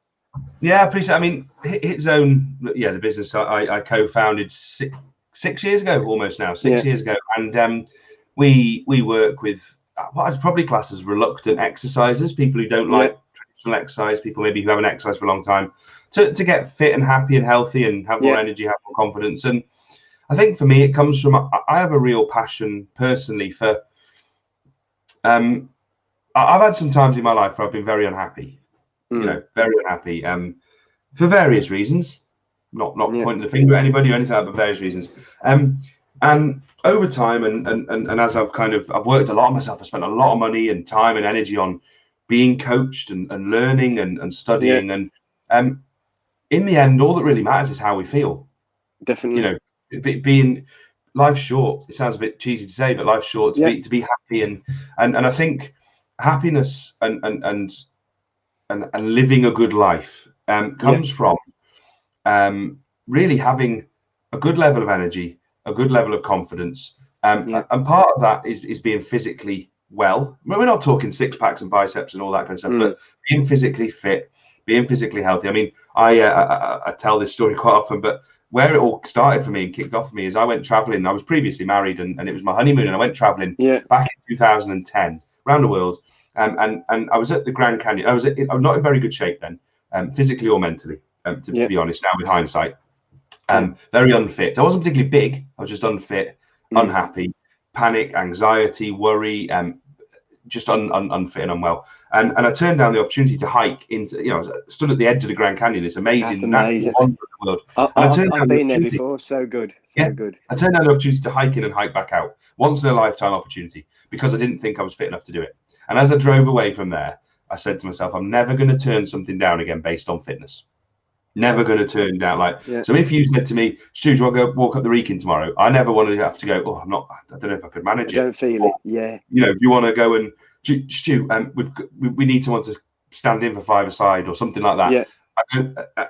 Yeah, I appreciate it. I mean, Hit Zone, yeah, the business I co-founded 6 years ago, almost now, 6 years ago. And we work with what I'd probably class as reluctant exercisers, people who don't like traditional exercise, people maybe who haven't exercised for a long time, to get fit and happy and healthy and have more energy, have more confidence. And I think for me, it comes from, I have a real passion personally for, I've had some times in my life where I've been very unhappy, very unhappy, for various reasons, not pointing the finger at anybody or anything like that, but various reasons. And over time, and as I've worked a lot on myself, I spent a lot of money and time and energy on being coached and learning and studying. And in the end, all that really matters is how we feel. Definitely. Being life's short. It sounds a bit cheesy to say, but life's short. To be happy and I think happiness and living a good life comes from really having a good level of energy, a good level of confidence, and part of that is being physically well. We're not talking six packs and biceps and all that kind of stuff, but being physically fit, being physically healthy. I mean, I tell this story quite often, but where it all started for me and kicked off for me is I went traveling. I was previously married, and it was my honeymoon, and I went traveling back in 2010 around the world. And I was at the Grand Canyon. I was not in very good shape then, physically or mentally, to be honest, now with hindsight. Very unfit. I wasn't particularly big. I was just unfit, unhappy, panic, anxiety, worry, just unfit and unwell. And I turned down the opportunity to hike into, I was stood at the edge of the Grand Canyon, this amazing natural wonder of the world. I've been there before. So good. Good. I turned down the opportunity to hike in and hike back out. Once in a lifetime opportunity, because I didn't think I was fit enough to do it. And as I drove away from there, I said to myself, I'm never going to turn something down again based on fitness. Never going to turn down So if you said to me, Stu, do you want to go walk up the Wrekin tomorrow? I never want to have to go, I don't know if I could manage it. I don't feel it. Yeah. If you want to go and Stu, we need someone to stand in for five-a-side or something like that. Yeah.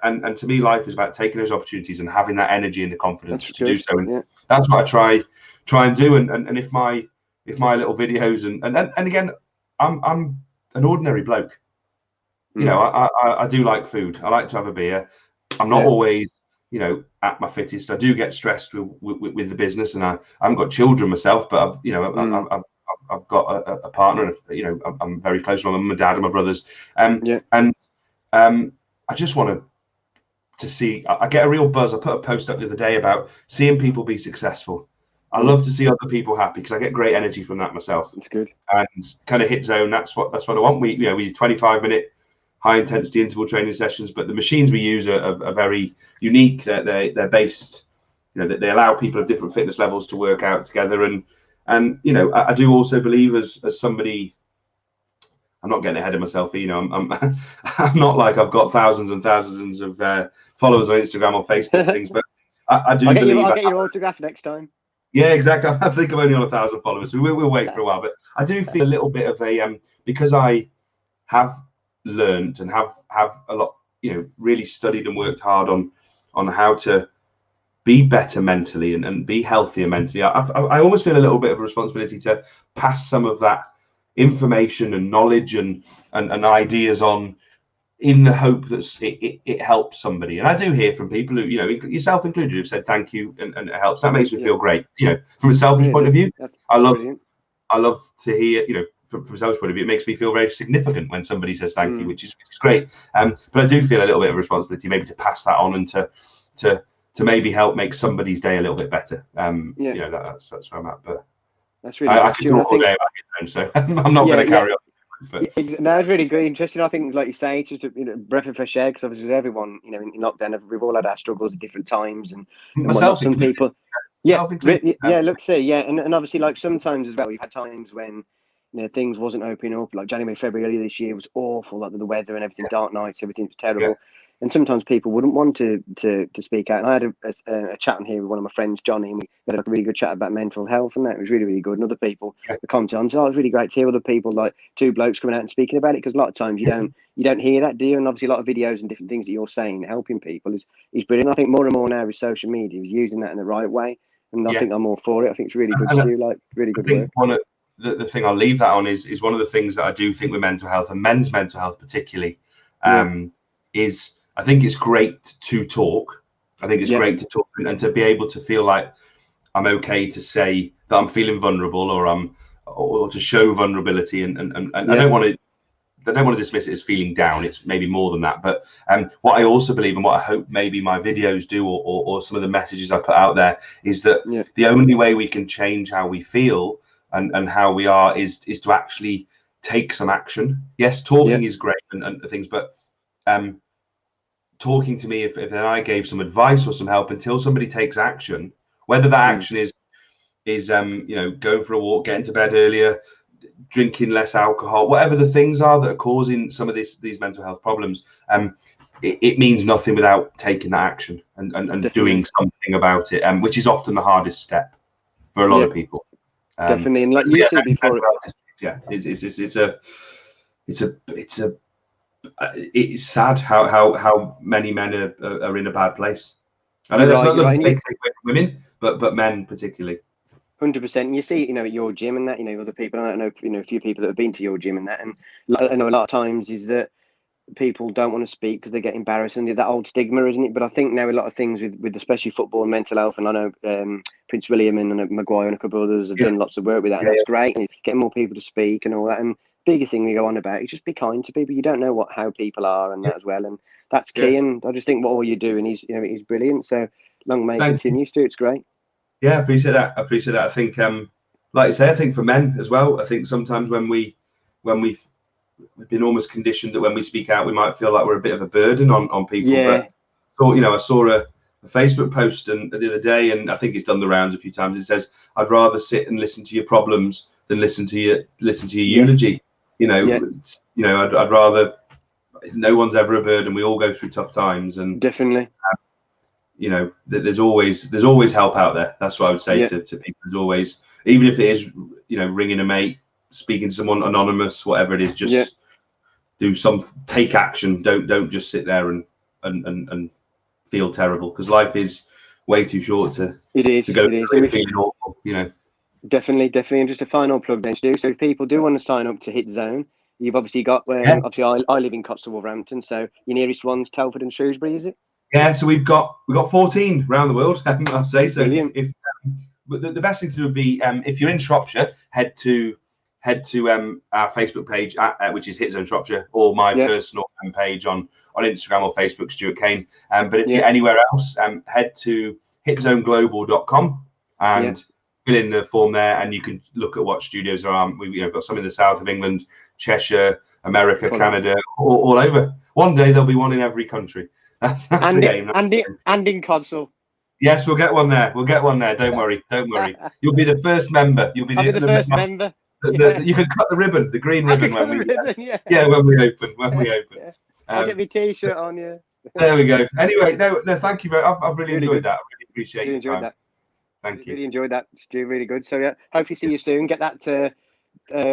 And to me, life is about taking those opportunities and having that energy and the confidence to do so. And that's what I try and do. And if my little videos and again, I'm an ordinary bloke. I do like food. I like to have a beer. I'm not always, at my fittest. I do get stressed with the business, and I haven't got children myself, but I've got a partner. And, I'm very close to my mum and dad and my brothers. And I just want to see. I get a real buzz. I put a post up the other day about seeing people be successful. I love to see other people happy because I get great energy from that myself. That's good. And kind of Hit Zone. That's what I want. We 25-minute high intensity interval training sessions, but the machines we use are very unique. They're based, that they allow people of different fitness levels to work out together. And I do also believe as somebody, I'm not getting ahead of myself. I'm I'm not like I've got thousands and thousands of followers on Instagram or Facebook things, but I do believe I'll get your autograph next time. Yeah, exactly. I think I'm only on 1,000 followers, so we'll wait for a while. But I do feel a little bit of a because I have learned and have a lot, really studied and worked hard on how to be better mentally and be healthier mentally. I almost feel a little bit of a responsibility to pass some of that information and knowledge and ideas on, in the hope that it helps somebody. And I do hear from people who, you know, yourself included, who've said thank you and it helps. That makes me feel great. You know, from a selfish point of view, That's I brilliant. love to hear, you know, from a selfish point of view, it makes me feel very significant when somebody says thank you, which is great. But I do feel a little bit of responsibility maybe to pass that on and to maybe help make somebody's day a little bit better. You know, that's where I'm at. But that's really I good, could Stuart. talk all day about it, so I'm not going to carry on. But No, it's really good, interesting. I think, like you say, it's just a breath of fresh air, because obviously everyone, you know, in lockdown, we've all had our struggles at different times and whatnot. myself Some included. people, look, see, and obviously, like sometimes as well, we've had times when, you know, things wasn't opening up. Like January, February this year was awful, like the weather and everything, dark nights, everything was terrible. And sometimes people wouldn't want to speak out. And I had a chat on here with one of my friends, Johnny, and we had a really good chat about mental health, and that was really, really good. And other people, the commented on, so it was really great to hear other people, like two blokes coming out and speaking about it, because a lot of times you don't hear that, do you? And obviously a lot of videos and different things that you're saying, helping people is brilliant. I think more and more now with social media, is using that in the right way, and I think I'm all for it. I think it's really good, Stu, like really good work. One of the thing I'll leave that on is one of the things that I do think with mental health, and men's mental health particularly, is I think it's great to talk. I think it's great to talk and to be able to feel like I'm okay to say that I'm feeling vulnerable, or to show vulnerability, and I don't want to dismiss it as feeling down. It's maybe more than that. But what I also believe, and what I hope maybe my videos do, or some of the messages I put out there, is that the only way we can change how we feel and how we are is to actually take some action. Yes, talking is great and things, but talking to me, if then I gave some advice or some help, until somebody takes action, whether that action is you know, going for a walk, getting to bed earlier, drinking less alcohol, whatever the things are that are causing some of these mental health problems, it means nothing without taking that action and doing something about it, which is often the hardest step for a lot of people. Definitely, and like you said before, it's sad how many men are in a bad place. I know that's not the same for women, but men particularly. 100%. You see, you know, at your gym and that, you know, other people. I know, you know, a few people that have been to your gym and that, and I know a lot of times is that people don't want to speak because they get embarrassed, and that old stigma, isn't it? But I think now a lot of things with especially football and mental health, and I know Prince William and Maguire and a couple of others have done lots of work with that, and that's great. And getting more people to speak and all that. And biggest thing we go on about is just be kind to people. You don't know how people are, and that as well, and that's key. And I just think what all you're doing is, you know, is brilliant. So long may it continue, Stu. It's great. Yeah, I appreciate that. I think, like you say, I think for men as well, I think sometimes when we've been almost conditioned that when we speak out, we might feel like we're a bit of a burden on people. But you know, I saw a Facebook post the other day, and I think it's done the rounds a few times. It says, "I'd rather sit and listen to your problems than listen to your eulogy." You know, I'd rather. No one's ever a burden. We all go through tough times, and definitely. You know, there's always help out there. That's what I would say to people. There's always, even if it is, you know, ringing a mate, speaking to someone anonymous, whatever it is, just take action. Don't just sit there and feel terrible, because life is way too short to go feeling awful, you know. Definitely. And just a final plug then, Stu. So if people do want to sign up to Hit Zone, you've obviously got obviously I live in Cotswold, Wolverhampton, so your nearest one's Telford and Shrewsbury, is it? Yeah, so we've got 14 around the world, I'd say. So brilliant. But the best thing to do would be, if you're in Shropshire, head to our Facebook page, which is Hit Zone Shropshire, or my personal page on Instagram or Facebook, Stuart Kane. But if you're anywhere else, head to hitzoneglobal.com and fill in the form there, and you can look at what studios are on. We've got some in the south of England, Cheshire, America, Canada, all over. One day there'll be one in every country. That's the game. And in Codsall. Yes, we'll get one there. Don't worry. You'll be the first member. I'll be the first member. You can cut the ribbon, the green ribbon, when we open. I'll get my T-shirt on you. There we go. Anyway, no, thank you very. I've really enjoyed that. I really appreciate your time. That. Thank you. Really enjoyed that, Stu. Really good. So hopefully see you soon. Get that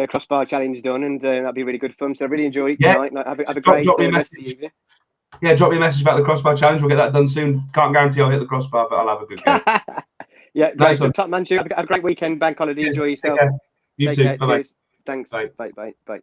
crossbar challenge done, and that'll be really good fun. So I really enjoyed it tonight. Have a great rest of the evening. Yeah, drop me a message about the crossbar challenge. We'll get that done soon. Can't guarantee I'll hit the crossbar, but I'll have a good go. Yeah, Nice great. one. Top man, have a great weekend, bank holiday. Cheers. Enjoy Take yourself. care. You Take too. care. Bye-bye. Cheers. Thanks. Bye. Bye.